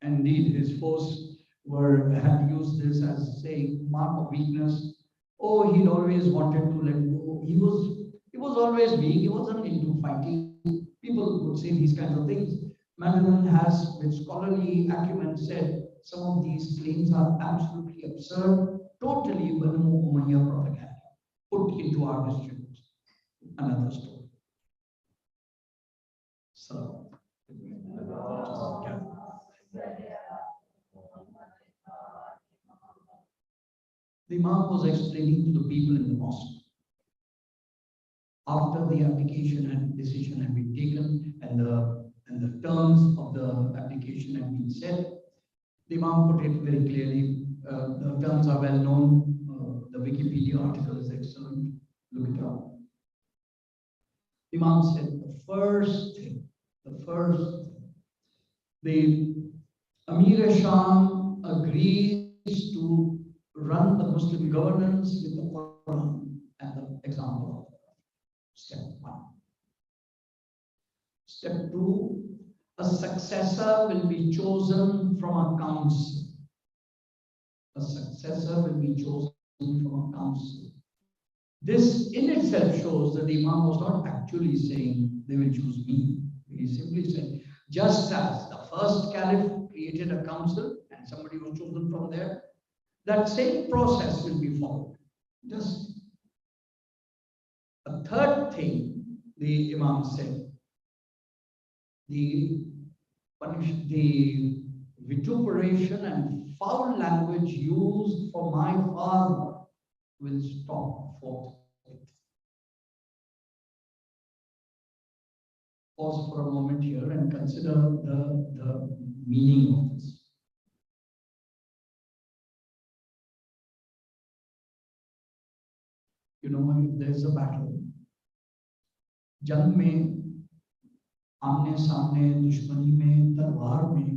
Indeed, his foes had used this as, say, mark of weakness. Oh, he'd always wanted to let go. He was always weak. He wasn't into fighting. People would say these kinds of things. Mandelin has, with scholarly acumen, said some of these claims are absolutely absurd, totally Banu Umayyah propaganda put into our distributes. Another story. So, the Imam was explaining to the people in the mosque. After the application and decision had been taken and the terms of the application had been set, the Imam put it very clearly. The terms are well known. The Wikipedia article is excellent. Look it up. The Imam said the Amir Sham agrees to run the Muslim governance with the Quran and the example of step 1. Step 2, a successor will be chosen from a council. A successor will be chosen from a council. This in itself shows that the Imam was not actually saying they will choose me. He simply said, just as the first caliph created a council and somebody was chosen from there, that same process will be followed. Just a third thing the Imam said, the vituperation and foul language used for my father will stop forthwith. pause for a moment here and consider the meaning of this. You know, if there's a battle, जंग में आमने सामने दुश्मनी में तलवार में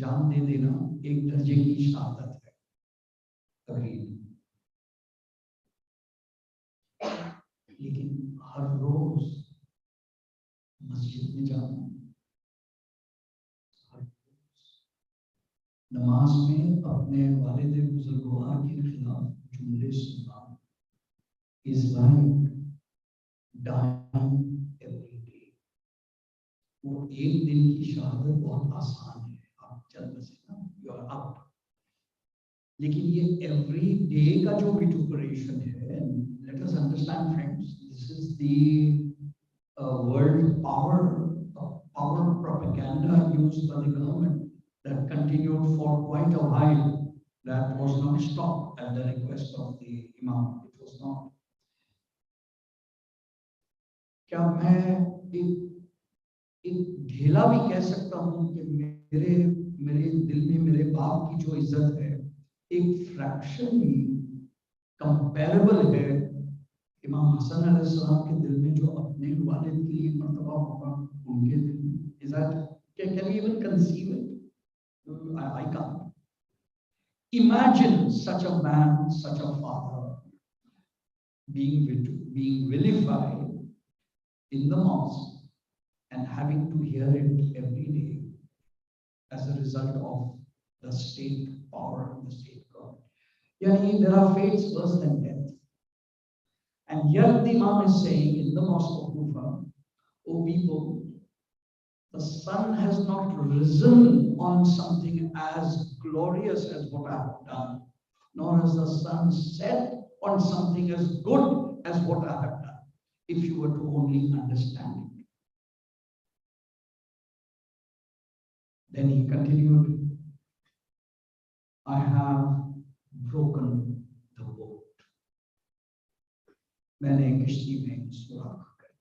जान दे देना एक दर्जे की शहादत है, अग्रीड। लेकिन हर रोज मस्जिद में जाना, हर रोज नमाज में अपने वालिद बुजुर्गवार के खिलाफ जुमले सुनना is like dying every day. वो एक दिन की शहादत बहुत आसान है, आप चल बसे ना, you are up. लेकिन ये every day का जो vituperation है, let us understand friends, this is the world power propaganda used by the government that continued for quite a while, that was not stopped at the request of the Imam. It was not. क्या मैं एक ढेला भी कह सकता हूं कि मेरे दिल में मेरे बाप की जो इज्जत है एक फ्रैक्शन भी कंपैरेबल है इमाम हसन अलैहिस्सलाम के दिल में जो अपने वालिद के लिए मर्तबा होगा उनके दिल में? Is that, can we even conceive it? I can't. Imagine such a man, such a father being vilified in the mosque and having to hear it every day as a result of the state power, the state government. Yani, there are fates worse than death. And yet the Imam is saying in the mosque of Kufa, O people, the sun has not risen on something as glorious as what I have done, nor has the sun set on something as good as what I have done. If you were to only understand it. Then he continued, I have broken the boat. मैंने किश्ती में सुराख कर।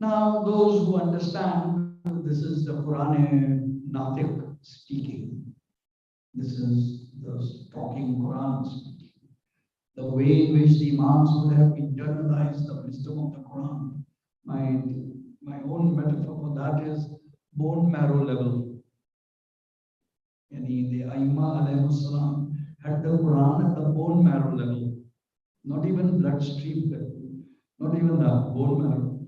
Now those who understand, this is the Quran Natiq speaking. This is the talking Quran speaking. The way in which the Imams would have internalized the wisdom of the Quran. My own metaphor for that is bone marrow level. Yani the Aimma alayhi salam had the Quran at the bone marrow level, not even bloodstream level, not even the bone marrow.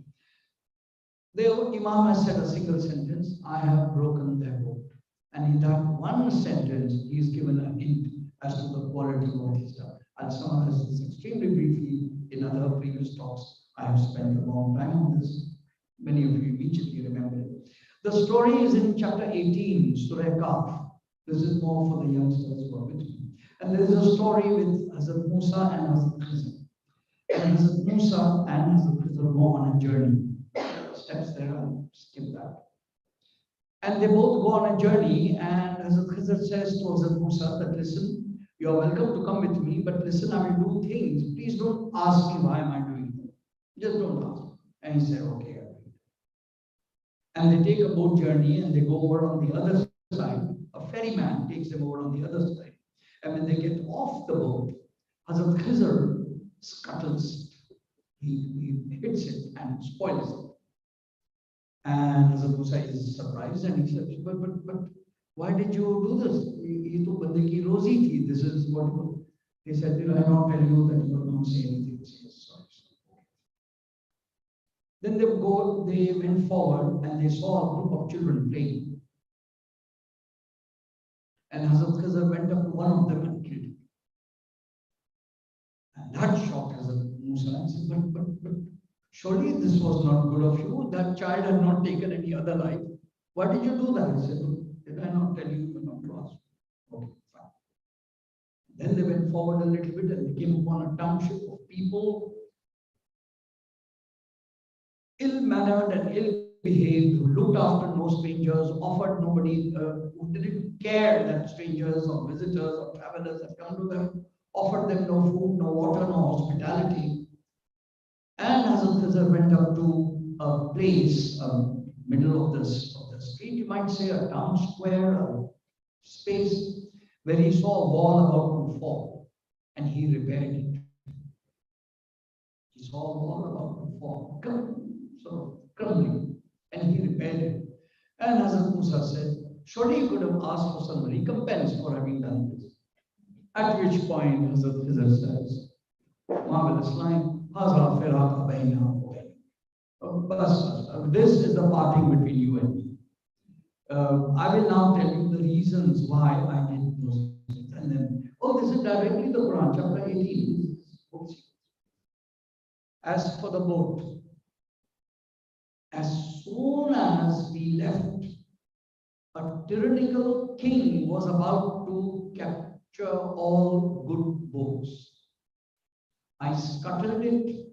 The Imam has said a single sentence, I have broken their boat. And in that one sentence, he is given a hint as to the quality of what he's done. I'll summarize this extremely briefly. In other previous talks, I have spent a long time on this. Many of you immediately remember it. The story is in chapter 18, Surah Kahf. This is more for the youngsters who are with me. And there is a story with Hazrat Musa and Hazrat Khizr. And Hazrat Musa and Hazrat Khizr go on a journey. Steps there, I'll skip that. And they both go on a journey, and Hazrat Khizr says to Hazrat Musa that, listen, you are welcome to come with me, but listen, I will do things. Please don't ask me why am I doing them. Just don't ask. And he said, okay, I will. And they take a boat journey and they go over on the other side. A ferryman takes them over on the other side. And when they get off the boat, Hazrat Khizr scuttles. He hits it and spoils it. And Hazrat Musa is surprised and he says, but why did you do this? Ye to bande ki rozi thi. This is what he said. Did I not tell you that you will not say anything? Yes, sorry. Then they went forward and they saw a group of children playing. And Hazrat Khizr went up to one of them and killed him. And that shocked Hazrat Musa and said, but surely this was not good of you. That child had not taken any other life. Why did you do that? He said, did I not tell you not to ask? Okay, fine. Then they went forward a little bit and they came upon a township of people, ill-mannered and ill-behaved, who looked after no strangers, offered nobody, who didn't care that strangers or visitors or travelers had come to them, offered them no food, no water, no hospitality. And Hazrat Khizr went up to a place, middle of the street, you might say a town square, a space, where he saw a wall about to fall, and he repaired it. He saw a wall about to fall, sort of crumbling, and he repaired it. And Hazrat Musa said, surely you could have asked for some recompense for having done this. At which point Hazrat Khizr says, marvelous line, Haza firaq bayna wa bayna. This is the parting between you and me. I will now tell you the reasons why I did those things. And then, oh, this is directly the Quran, chapter 18. As for the boat, as soon as we left, a tyrannical king was about to capture all good boats. I scuttled it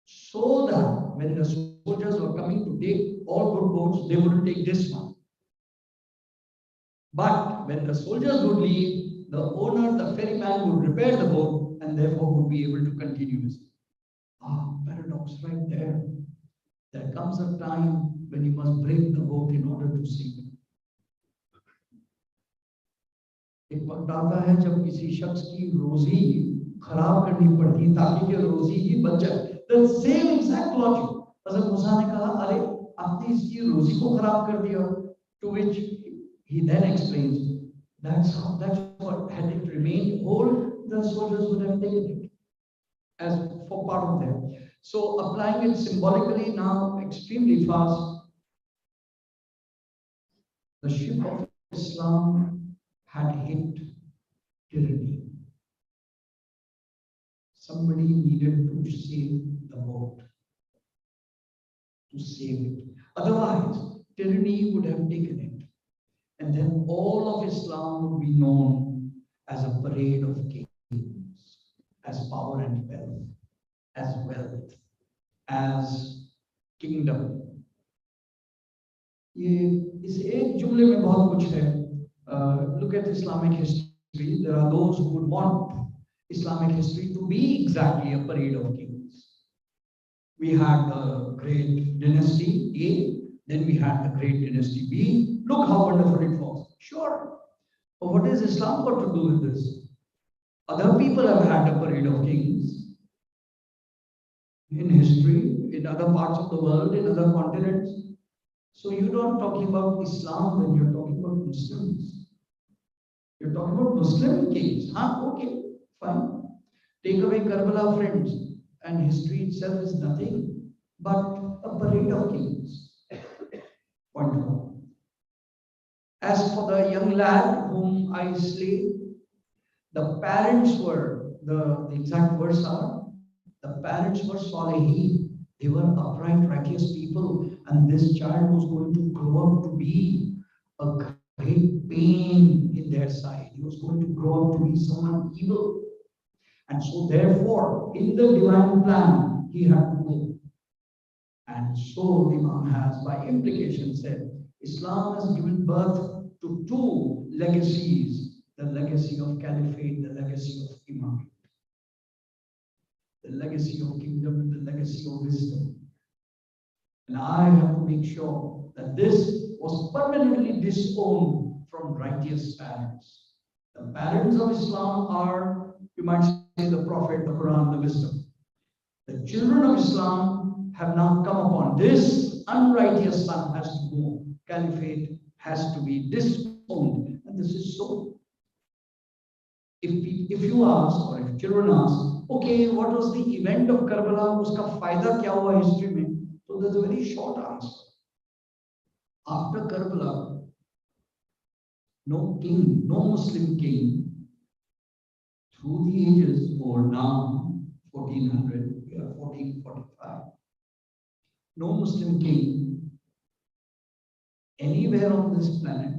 so that when the soldiers were coming to take all good boats, they wouldn't take this one. But when the soldiers would leave, the owner, the ferryman, would repair the boat and therefore would be able to continue his. Paradox right there. There comes a time when you must break the boat in order to sink. एक वक्त आता है जब किसी शख्स की रोजी खराब करनी पड़ती है ताकि कि रोजी ही बच जाए. The same exact logic. हज़रत मूसा ने कहा, अरे आपने इसकी रोजी को खराब कर दिया. To which he then explains, that's what, had it remained whole, the soldiers would have taken it as for part of them. So applying it symbolically now extremely fast, the ship of Islam had hit tyranny. Somebody needed to save the boat, to save it. Otherwise, tyranny would have taken it. And then all of Islam would be known as a parade of kings, as power and wealth, as kingdom. इस एक जुमले में बहुत कुछ है. Look at Islamic history. There are those who would want Islamic history to be exactly a parade of kings. We had the great dynasty A, then we had the great dynasty B. Look how wonderful it was. Sure. But what has Islam got to do with this? Other people have had a parade of kings in history, in other parts of the world, in other continents. So you're not talking about Islam when you're talking about Muslims. You're talking about Muslim kings. Okay, fine. Take away Karbala, friends, and history itself is nothing but a parade of kings. Point one. As for the young lad whom I slay, the parents were, the exact words are, the parents were Salihin. They were upright, righteous people, and this child was going to grow up to be a great pain in their sight. He was going to grow up to be someone evil. And so therefore, in the divine plan, he had to go. And so the Imam has, by implication, said, Islam has given birth to two legacies, the legacy of caliphate, the legacy of imam, the legacy of kingdom, the legacy of wisdom. And I have to make sure that this was permanently disowned from righteous parents. The parents of Islam are, you might say, the Prophet, the Quran, the wisdom. The children of Islam have now come upon this unrighteous son has to go. Caliphate has to be disowned. And this is so. If you ask, or if children ask, okay, what was the event of Karbala? Uska fayda kya hua history mein? So there's a very short answer. After Karbala, no king, no Muslim king, through the ages, or now 1400, we are 1445, no Muslim king anywhere on this planet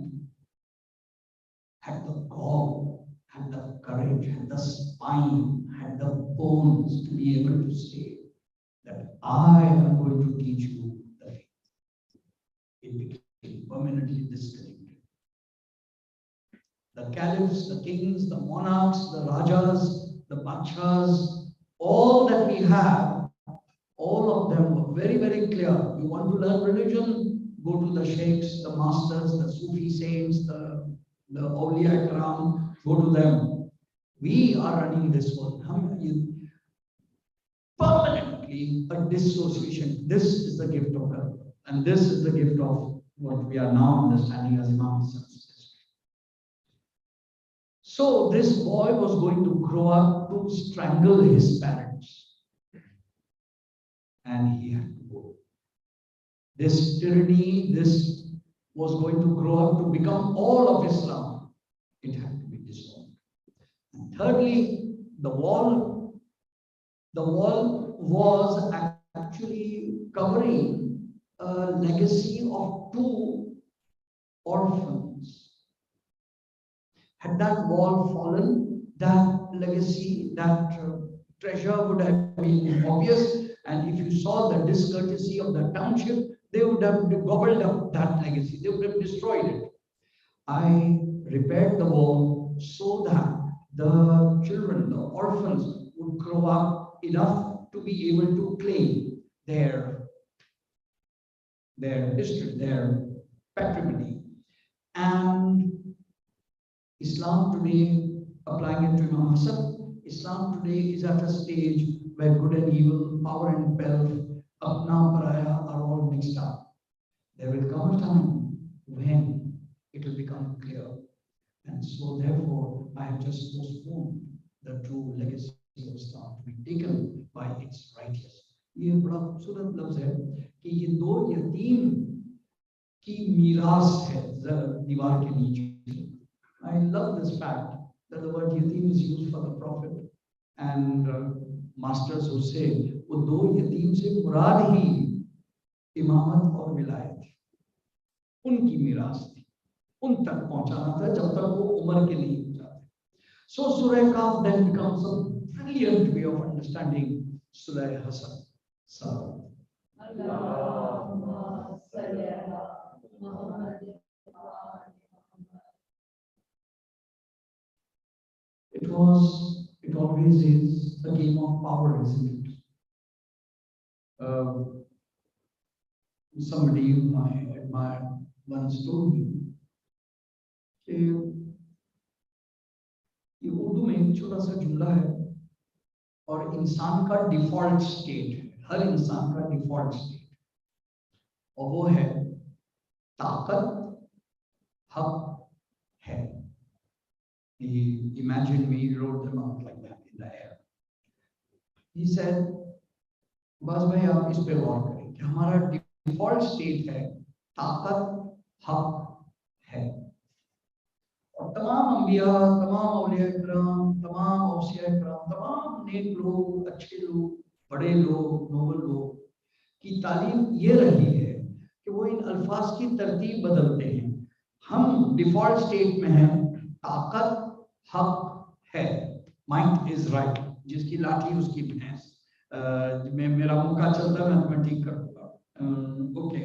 had the gall, had the courage, had the spine, had the bones to be able to say that I am going to teach you the faith. It became permanently disconnected. The caliphs, the kings, the monarchs, the rajas, the badshahs, all that we have, very, very clear. You want to learn religion? Go to the sheikhs, the masters, the Sufi saints, the Awliya Ikram, go to them. We are running this world. Permanently a dissociation. This is the gift of God. And this is the gift of what we are now understanding as Imam says. So this boy was going to grow up to strangle his parents. And he had to go. This tyranny, this was going to grow up to become all of Islam. It had to be dissolved. And thirdly, the wall was actually covering a legacy of 2 orphans. Had that wall fallen, that legacy, that treasure would have been obvious. And if you saw the discourtesy of the township, they would have gobbled up that legacy. They would have destroyed it. I repaired the wall so that the children, the orphans, would grow up enough to be able to claim their history, their patrimony. And Islam today, applying it to Imam Hassan, Islam today is at a stage where good and evil, power and wealth, apna paraya are all mixed up. There will come a time when it will become clear. And so therefore, I have just postponed the true legacy of Islam to be taken by its righteous. ये बड़ा खूबसूरत लफ्ज है कि ये 2 यतीम की मीरास है दीवार के नीचे. I love this fact that the word yatim is used for the Prophet, and masters who say वो 2 यतीम से मुराद ही इमामत और विलायत, उनकी मीरास थी, उन तक पहुंचाना था जब तक वो उम्र के नहीं हो जाते. So Surah Kahf then becomes a brilliant way of understanding Surah Hassan. So, it always is a game of power, isn't it? Somebody whom I admire once told me कि ये उर्दू में एक छोटा सा जुमला है और इंसान का डिफॉल्ट स्टेट है, हर इंसान का डिफॉल्ट स्टेट, और वो है ताकत हक है. He imagined me, he wrote them out like that in the air. He said, बस भाई आप इस पे गौर करें कि हमारा डिफॉल्ट स्टेट है ताकत हक है. और तमाम अंबिया, तमाम औलिया इकराम, तमाम औसिया इकराम, तमाम नेक लोग, अच्छे लोग, बड़े लोग, नोबल लोग की तालीम ये रही है कि वो इन अल्फाज की तरतीब बदलते हैं. हम डिफॉल्ट स्टेट में हैं ताकत हक है, माइट इज राइट, जिसकी लाठी उसकी भैंस. मेरा मुक्का चलता है मैं ठीक कर दूंगा. Okay,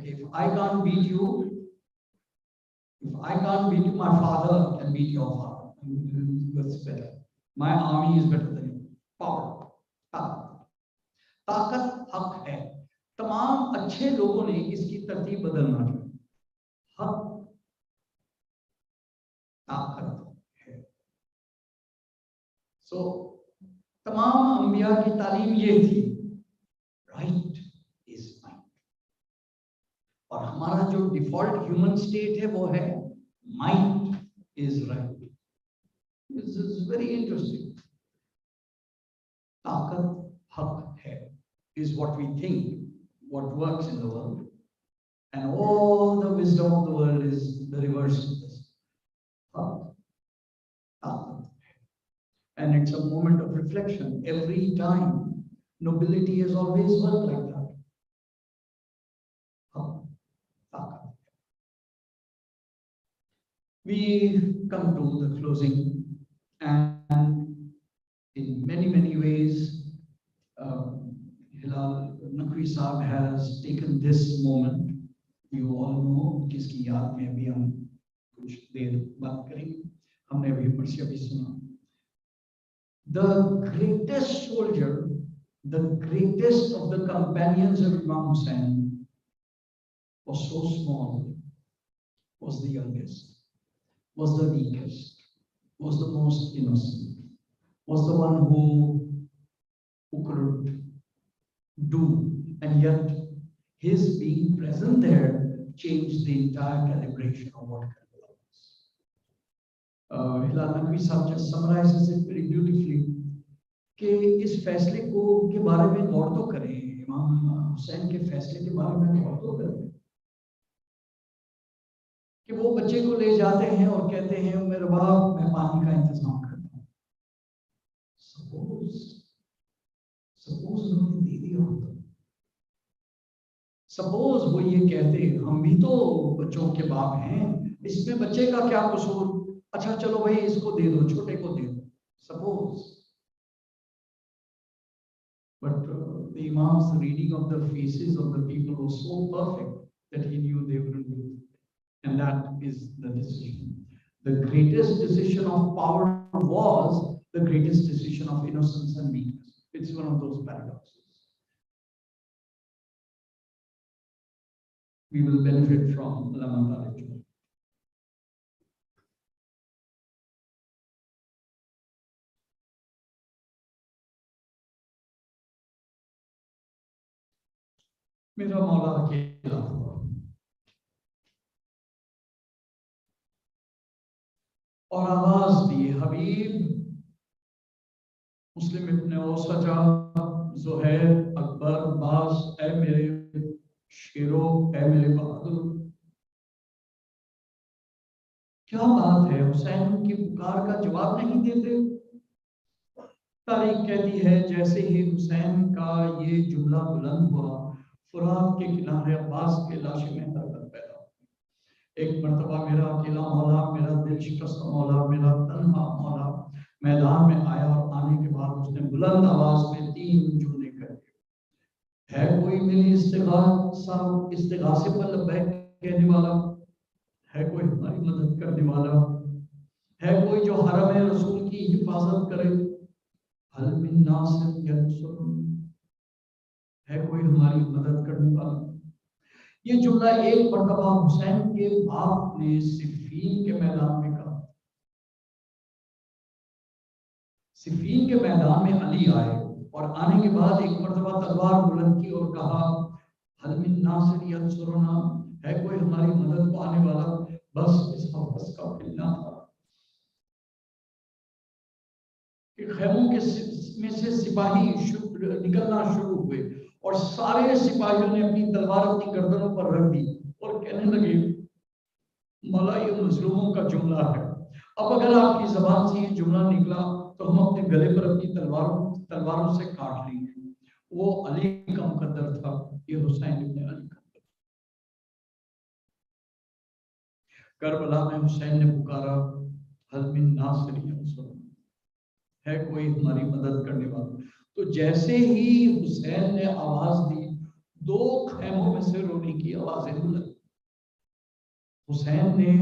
if I can't beat you, my father can beat your father. That's better. My army is better than you. Power, ताकत हक है. तमाम अच्छे लोगों ने इसकी तरतीब बदलना चाहिए. हक ताकत है. So तमाम अंबिया की तालीम ये थी, राइट इज माइट. और हमारा जो डिफॉल्ट ह्यूमन स्टेट है वो है might is right. This is very interesting. ताकत हक है is what we think, what works in the world, and all the wisdom of the world is the reverse of this. And it's a moment of reflection every time. Nobility has always worked like that. We come to the closing, and in many ways, Hilal Naqvi Sahab has taken this moment. You all know किसकी याद में भी हम कुछ देर बात करेंगे. हमने अभी मर्सिया भी सुना. The greatest soldier the greatest of the companions of Imam Hussain was so small, was the youngest, was the weakest, was the most innocent, was the one who couldn't do, and yet his being present there changed the entire calibration of what Karbala was. Hilal Naqvi Sahib just summarizes it very beautifully कि इस फैसले को के बारे में गौर तो करें, इमाम हुसैन के फैसले के बारे में गौर तो करें कि वो बच्चे को ले जाते हैं और कहते हैं मेरे बाप मैं पानी का इंतजाम करता हूँ। सपोज उन्होंने दे दिया होता, सपोज वो ये कहते हम भी तो बच्चों के बाप हैं, इसमें बच्चे का क्या कसूर, अच्छा चलो भाई इसको दे दो, छोटे को दे दो, suppose. But the Imam's reading of the faces of the people was so perfect that he knew they wouldn't do it. And that is the decision. The greatest decision of power was the greatest decision of innocence and weakness. It's one of those paradoxes. We will benefit from Allama Talib. मेरा मौला अकेला हुआ और आवाज दी, हबीब मुस्लिम इब्न औसजा, ज़ुहैर, अकबर, अब्बास, ऐ मेरे शेरो, ऐ मेरे बहादुर। क्या बात है, हुसैन की पुकार का जवाब नहीं देते। तारीख कहती है जैसे ही हुसैन का ये जुमला बुलंद हुआ, फुरात के किनारे अब्बास के लाशे में हरकत पैदा हुई। एक मर्तबा मेरा अकेला मौला, मेरा दिल शिकस्त मौला, मेरा तन्हा मौला मैदान में आया और आने के बाद उसने बुलंद आवाज में 3 जुमले कहे, है कोई मेरी इस्तिगासे पर लब्बैक कहने वाला, है कोई हमारी मदद करने वाला, है कोई जो हरम रसूल की हिफाजत करे, हल मिन नासिर यंसुर, है कोई हमारी मदद करने वाला। ये जुमला एक मर्तबा हुसैन के बाप ने सिफीन के मैदान में कहा। सिफीन के मैदान में अली आए और आने के बाद एक मर्तबा तलवार बुलंद की और कहा, हल मिन नासिर यंसुरना, है कोई हमारी मदद को आने वाला। बस इस हवस का फिलना था कि खैमों के में से सिपाही निकलना शुरू हुए और सारे सिपाहियों ने अपनी तलवार अपनी गर्दनों पर रख दी और कहने लगे, मौला ये मजलूमों का जुमला है, अब अगर आपकी जबान से ये जुमला निकला तो हम अपने गले पर अपनी तलवारों से काट लेंगे। वो अली का मुकद्दर था, ये हुसैन इब्न अली का। करबला में हुसैन ने पुकारा, हल मिन नासिर यंसुर, है कोई हमारी मदद करने वाला। तो जैसे ही हुसैन ने आवाज दी, 2 खैमों में से रोने की आवाजें बुलंद। हुसैन ने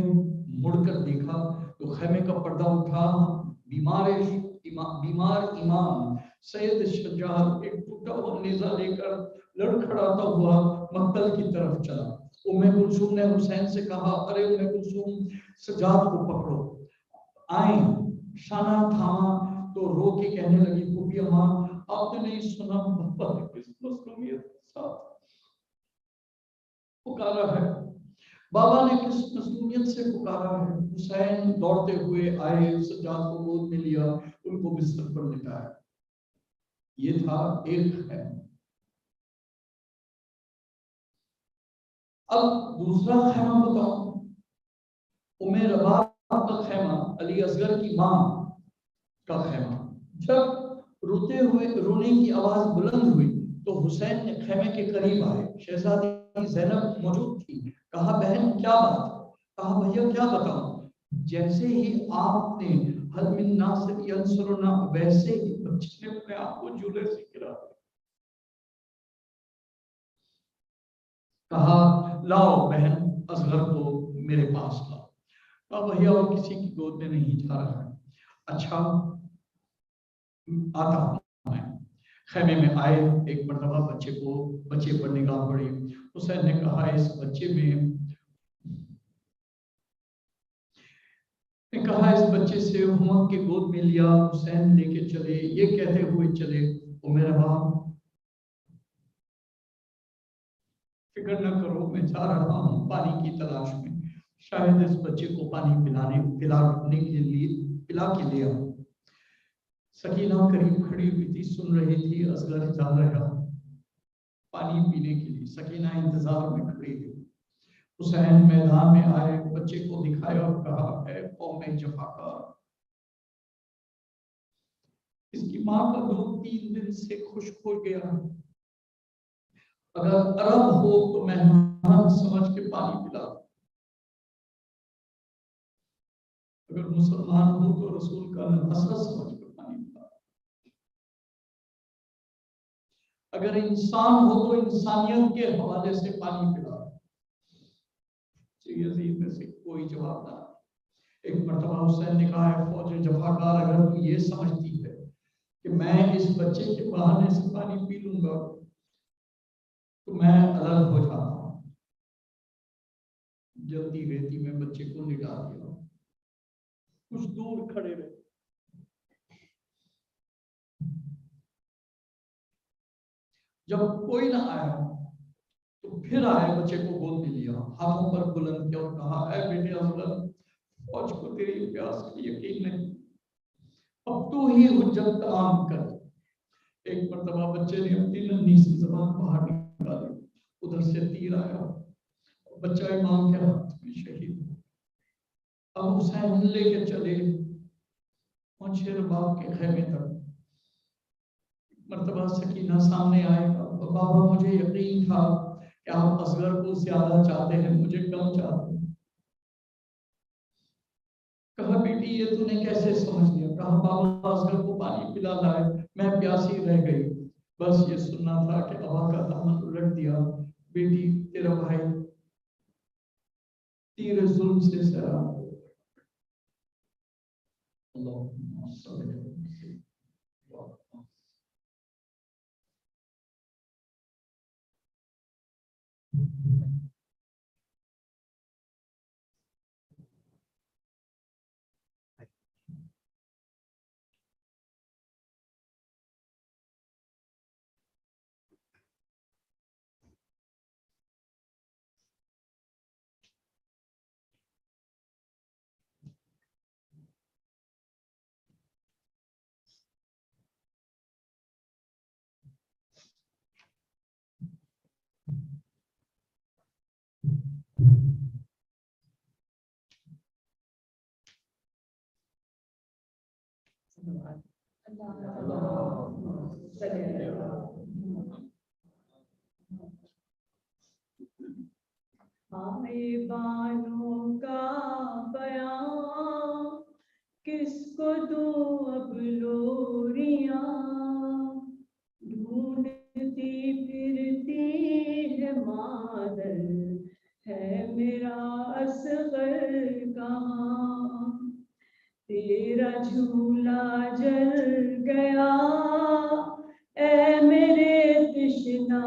मुड़कर देखा तो खैमे का पर्दा उठा, बीमार इमाम सैयद शजाद एक टूटा हुआ नेज़ा लेकर लड़खड़ाता हुआ मक्तल की तरफ चला। उम्मे कुलसूम ने हुसैन से कहा, अरे उम्मे कुलसूम, सजाद को पकड़ो। आए, शाना थामा तो रो के कहने लगी, फूफी अम्मा आपने नहीं सुना बाबा ने किस मसलूमियत के साथ पुकारा है, बाबा ने किस मसलूमियत से पुकारा है। हुसैन दौड़ते हुए आए, सज्जाद को गोद में लिया, उनको बिस्तर पर लिटाया। ये था एक है। अब दूसरा खैमा बताओ, उम्मे रबाब का खैमा, अली असगर की मां का खैमा। जब रोते हुए रोने की आवाज बुलंद हुई तो हुसैन ने खैमे के करीब आए। शहजादी ज़ैनब मौजूद थी। कहा, बहन क्या बात? कहा, भैया क्या बताऊं, जैसे ही आपने हल मिन नासिर यंसुरना, वैसे ही बच्चे ने अपने आप को झूले से गिरा दिया। कहा, लाओ बहन असगर को मेरे पास लाओ। कहा, भैया वो किसी की गोद में नहीं जा रहा है। अच्छा आता हूं मैं। खैमे में आए, एक मरतबा बच्चे पर निगाह पड़ी। हुसैन ने कहा इस बच्चे से उमर के गोद में लिया, हुसैन लेके चले, ये कहते हुए चले, ओ मेरा बाप फिक्र न करो, मैं जा रहा हूँ पानी की तलाश में, शायद इस बच्चे को पानी पिला के ले आओ। सकीना करीब खड़ी हुई थी, सुन रही थी, असगर जा रहा पानी पीने के लिए। सकीना इंतजार में खड़ी थी। हुसैन मैदान में आए, बच्चे को दिखाया और कहा, ऐ कौम जफाकार, इसकी माँ का दूध 3 दिन से खुश्क हो गया। अगर अरब हो तो मेहमान समझ के पानी पिला, अगर मुसलमान हो तो रसूल का नसरत समझ कर पानी पिला, अगर इंसान हो तो इंसानियत के हवाले से पानी पिला। यजीद में से कोई जवाब ना। एक मरतबा हुसैन ने कहा, है फौज जफाकार, अगर तू ये समझती है कि मैं इस बच्चे के बहाने से पानी पी लूंगा तो मैं अलग हो जाता हूँ। जल्दी रेती में बच्चे को निकाल दिया, कुछ दूर खड़े रहे। जब कोई ना आया तो फिर आए, बच्चे को गोद में लिया, हाथों पर बुलंद किया और कहा, ऐ बेटे अफजल, फौज को तेरी प्यास की यकीन नहीं, अब तू ही हुज्जत आम कर। एक मरतबा बच्चे ने अपनी नन्ही सी ज़बान बाहर निकाली, उधर से तीर आया, बच्चा इमाम के हाथ में शहीद। अब हुसैन लेके चले, पहुंचे रबाब के खैमे तक। मरतबा सकीना सामने आएगा, बाबा मुझे यकीन था कि आप असगर को ज्यादा चाहते हैं, मुझे कम चाहते हैं। कहा, बेटी ये तूने कैसे समझ लिया? कहा, बाबा असगर को पानी पिला लाए, मैं प्यासी रह गई, बस ये सुनना था कि अबा का दामन उलट दिया। बेटी तेरा भाई तीर जुल्म से सैराब हो। अल्लाह सल्लल्लाहु अलैहि वसल्लम। आए बानों का बयां, किसको दो अब लोरियां, ढूंढती फिरती है मादर, है मेरा असगर कहाँ। तेरा झूला जल गया, ऐ मेरे तृष्णा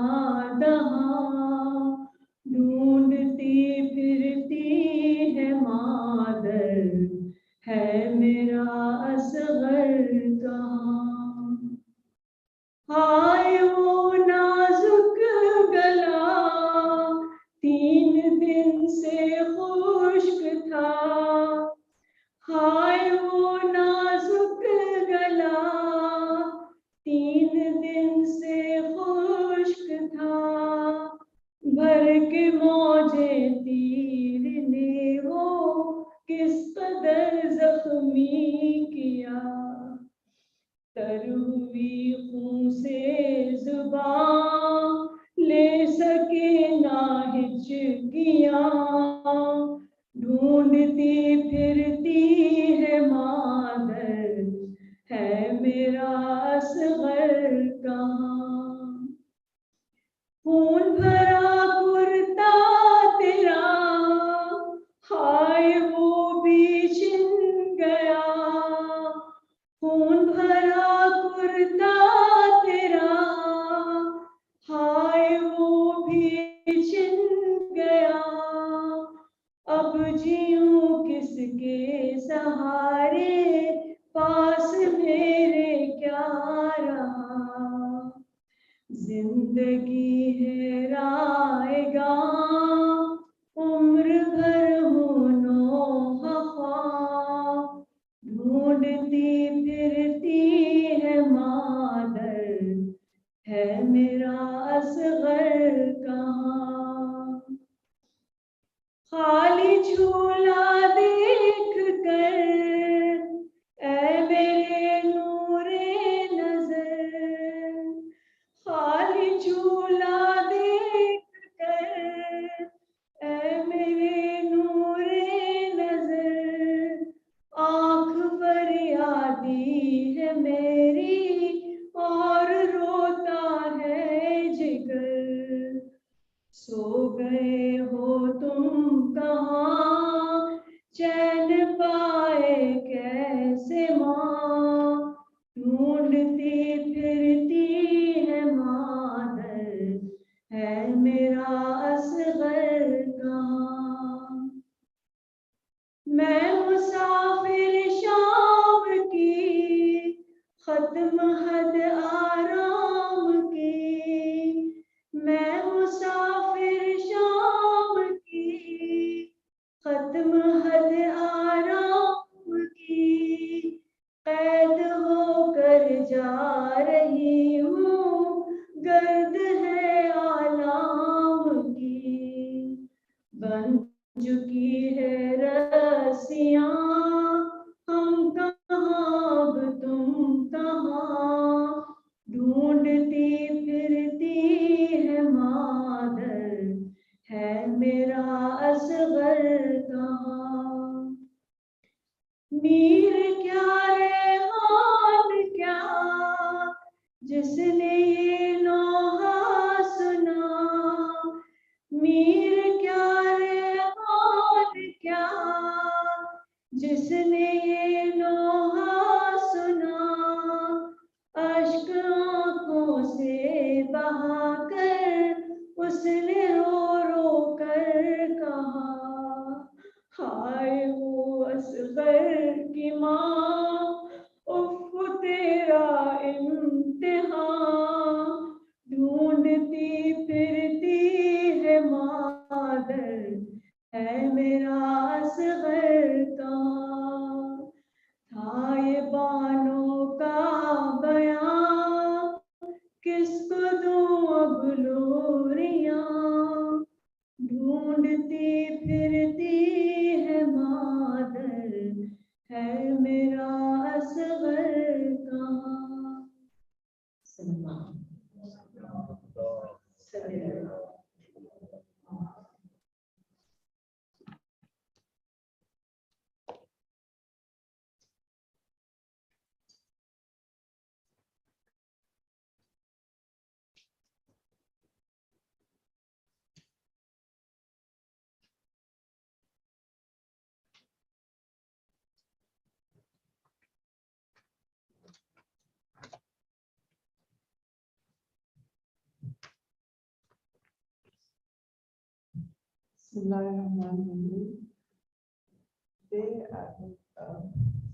दहां, ढूंढती फिरती है मादर, है मेरा असगर कहाँ। हाय वो नाजुक गला, 3 दिन से खुश्क था, हाय वो नाजुक गला, 3 दिन से खुश्क था, भर के मौजे तीर ने वो किस कदर जख्मी किया, तर हुई खून से जुबान ले सके ना हिचकियां, ढूंढती फिरती है मादर, है मेरा असगर कहाँ। खून भरा कुर्ता तेरा, हाय वो भी छिन गया, खून भरा कुर्ता तेरा, जिंदगी हेराएगा उम्र भर होनो खफा ढूंढती फिरती है मादर है मेरा असगर कहाँ खाली झूला देख कर ऐ मेरे नूरे नजर खाली झूला देख कर ऐ मेरे नूरे नजर आँख फरियादी है मेरी और रोता है जिगर सो गए हो तुम कहाँ चैन पाए कैसे माँ ढूंढती फिरती है मादर है मेरा असगर कहाँ मैं मुसाफिर शाम की खत्म हद आराम की मैं मुसाफिर शाम की खत्म हद आराम की कैद होकर जा रही हूँ गर्द है आलाम की बन चुकी है रस्सियाँ हम कहाँ अब तुम कहाँ ढूंढती फिरती है मादर है मेरा असगर कहाँ मीर क्या रेहान क्या जिसने ये नोहा सुना मीर क्या रेहान क्या जिसने ये नोहा सुना अश्क आंखों से बहा कर उसने रो रो कर कहा हाय वो असगर की माँ उफ तेरा इम्तिहान ढूंढती फिरती है मादर है मेरा असगर कहाँ था ये बानों का बयां किसको दूं अब लोरियां ढूंढती फिरती है मादर है मेरा असगर कहाँ Salman Bismillahirrahmanirrahim. Today I will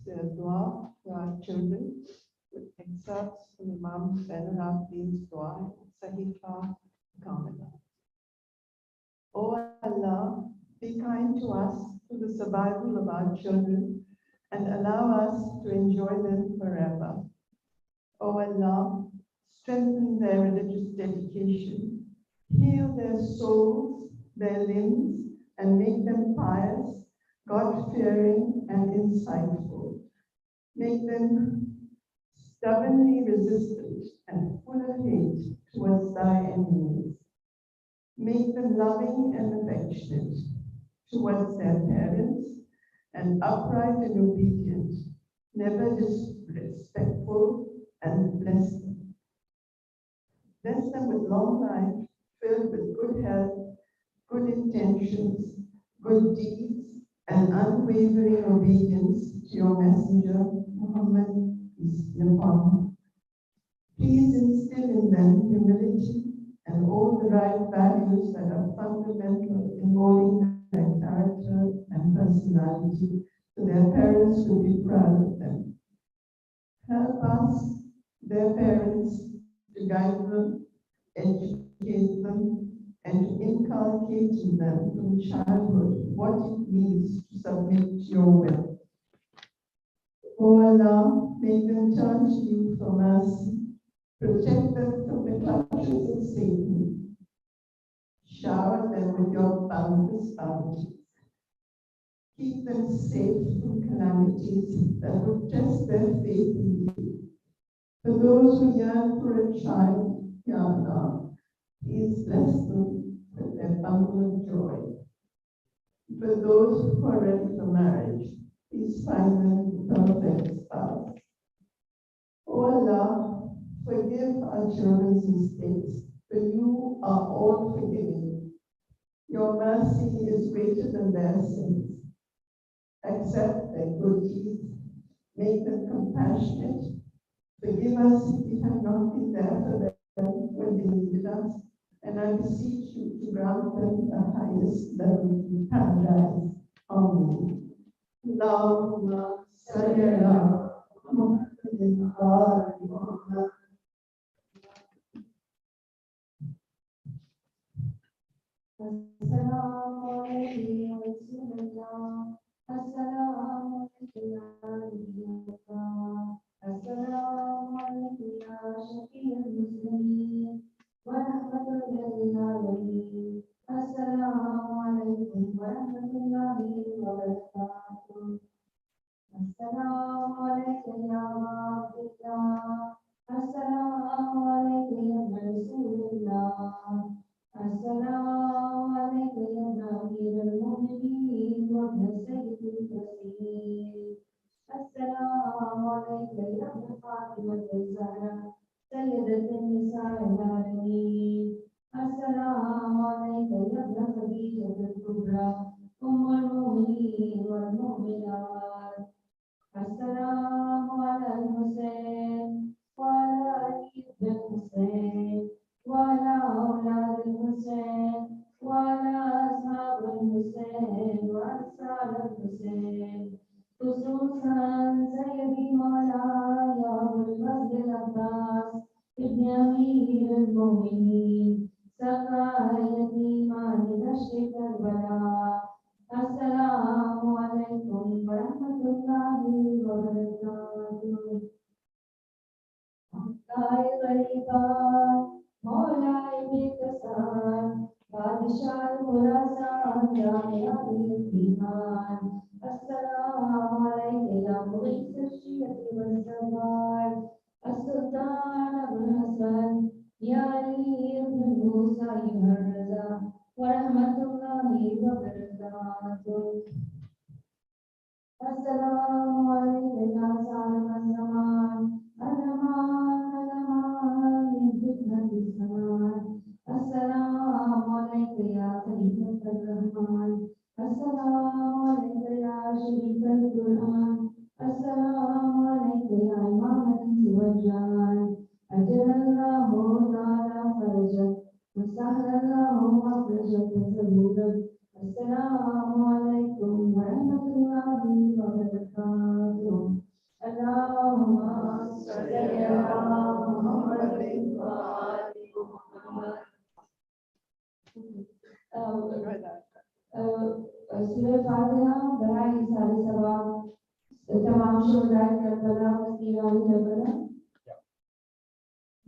say a dua for our children with excerpts from Imam Zainul Abidin's dua, Sahifa Kamila. O Allah, be kind to us through the survival of our children and allow us to enjoy them forever. O Allah, strengthen their religious dedication, heal their souls, their limbs, and make them pious, God-fearing, and insightful. Make them stubbornly resistant and full of hate towards thy enemies. Make them loving and affectionate towards their parents and upright and obedient, never disrespectful, and bless them. Bless them with long life, filled with good health, good intentions, good deeds, and unwavering obedience to your messenger, Muhammad, peace be upon him. Please instill in them humility and all the right values that are fundamental in molding their character and personality, so their parents will be proud of them. Help us, their parents, to guide them educate them, and inculcate in them from childhood what it means to submit to your will. O Allah, make them turn to you for mercy. Protect them from the clutches of Satan. Shower them with your boundless bounties. Keep them safe from calamities that would test their faith in you. For those who yearn for a child, Ya Allah, please bless them with their abundant joy. For those who are ready for marriage, please find them the perfect spouse. O Allah, forgive our children's mistakes, for you are all forgiving. Your mercy is greater than their sins. Accept their good deeds, make them compassionate. Forgive us if we have not been there for them when they needed us, and I beseech you to grant them the highest level in paradise. Amen. Allahumma salli ala Muhammadin wa ali Muhammad. Assalamu alaikum Rasulullah. Assalamu alaikum ya Nabiullah. Assalamu alaikum ya Shafi'ul Muslimin wa rahmatullahi lil alamin. Assalamu alaikum wa rahmatullahi wa barakatuh. Assalamu alaikum ya Abdullah. Assalamu alaikum ya Rasulullah. Assalamu alaikum ya Amirul Mu'minin wa Sayyidul Mursalin. Assalamu alaikum ya Fatimah az-Zahra Sayyidatun Nisa'il Alamin. Assalamu alaikum ya Khadijah al-Kubra Ummul Mu'minin wal Mu'minat. Assalamu ala al-Husayn wa ala Ali ibn Husayn وعلى أولاد الحسين وعلى أصحاب الحسين وأنصار الحسين خصوصا سيدي مولاي أبو الفضل العباس ابن أمير المؤمنين سقاية إيمان نشر كربلاء. السلام عليكم ورحمة الله وبركاته. मौलाए बेकसान बादशाह खुरासान जामिया ईमान. अस्सलामु अलैका या मुगीथ अश-शिय्यत वल-सवार अस्सुल्तान अबुल हसन या अली इब्न मूसा इब्न रज़ा व रहमतुल्लाहि व बरकातुहू. अस्सलामु अलैका या साहिब ज़मान Assalamu alaikum ya Khalifatul Rahman. Assalamu alaikum ya Shariful Quran. Assalamu alaikum ya Imam al-Wajhan. Ajalallahu ta'ala farajak wa sahhalallahu makrajak wa saburak. Assalamu alaikum wa rahmatullahi wa barakatuh. Allahumma salli ala Muhammadin wa ali Muhammad. सूरह फातिहा बराए सारे सवाब तमाम शुहदाए Karbala मस्तीवान Karbala.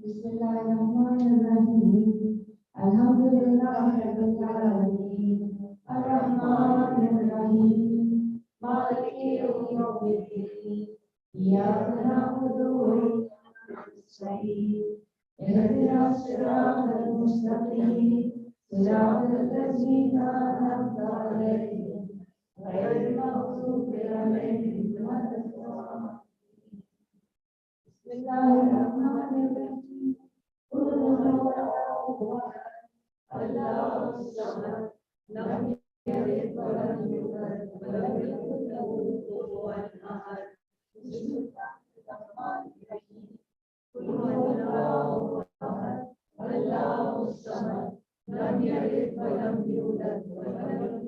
बिस्मिल्लाहिर्रहमानिर्रहीम. अल्हम्दुलिल्लाहि रब्बिल आलमीन अर्रहमानिर रहीम मालिकि यौमिद्दीन इय्याका नअबुदु व इय्याका नस्तईन इहदिनास सिरातल मुस्तक़ीम صراط الذين أنعمت عليهم غير المغضوب عليهم ولا الضالين. بسم الله الرحمن الرحيم. قل هو الله الله الصمد لم يلد ولم يولد ولم يكن له كفوا أحد. بسم الله الرحمن الرحيم. قل هو الله أحد الله الصمد لم يلد ولم يولد ولم يكن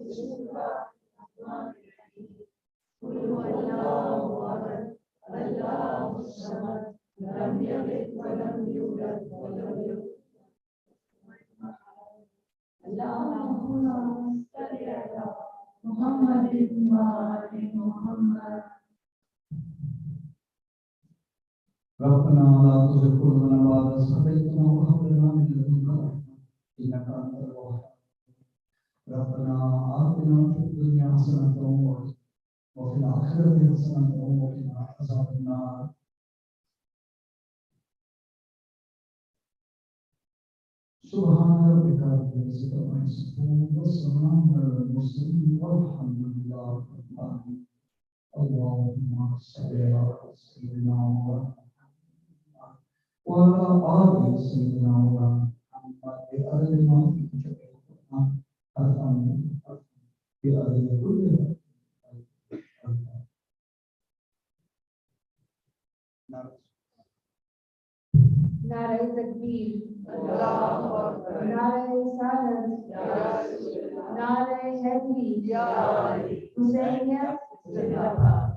بسم الله الرحمن الرحيم. قل هو الله أحد الله الصمد لم يلد ربنا لا تزغ قلوبنا بعد إذ هديتنا وهب لنا من لدنك رحمة إنك أنت الوهاب ربنا آتنا في الدنيا حسنة وفي الآخرة حسنة وقنا عذاب النار سبحان ربك رب العزة عما يصفون والسلام على المرسلين والحمد لله رب العالمين اللهم صل على سيدنا محمد وعلى آل سيدنا مولانا محمد بأدب ما في جميع القرآن الحمد بأدب كل नारे तकबीर, नारे रिसालत, नारे हैदरी, हुसैनियत जिंदाबाद।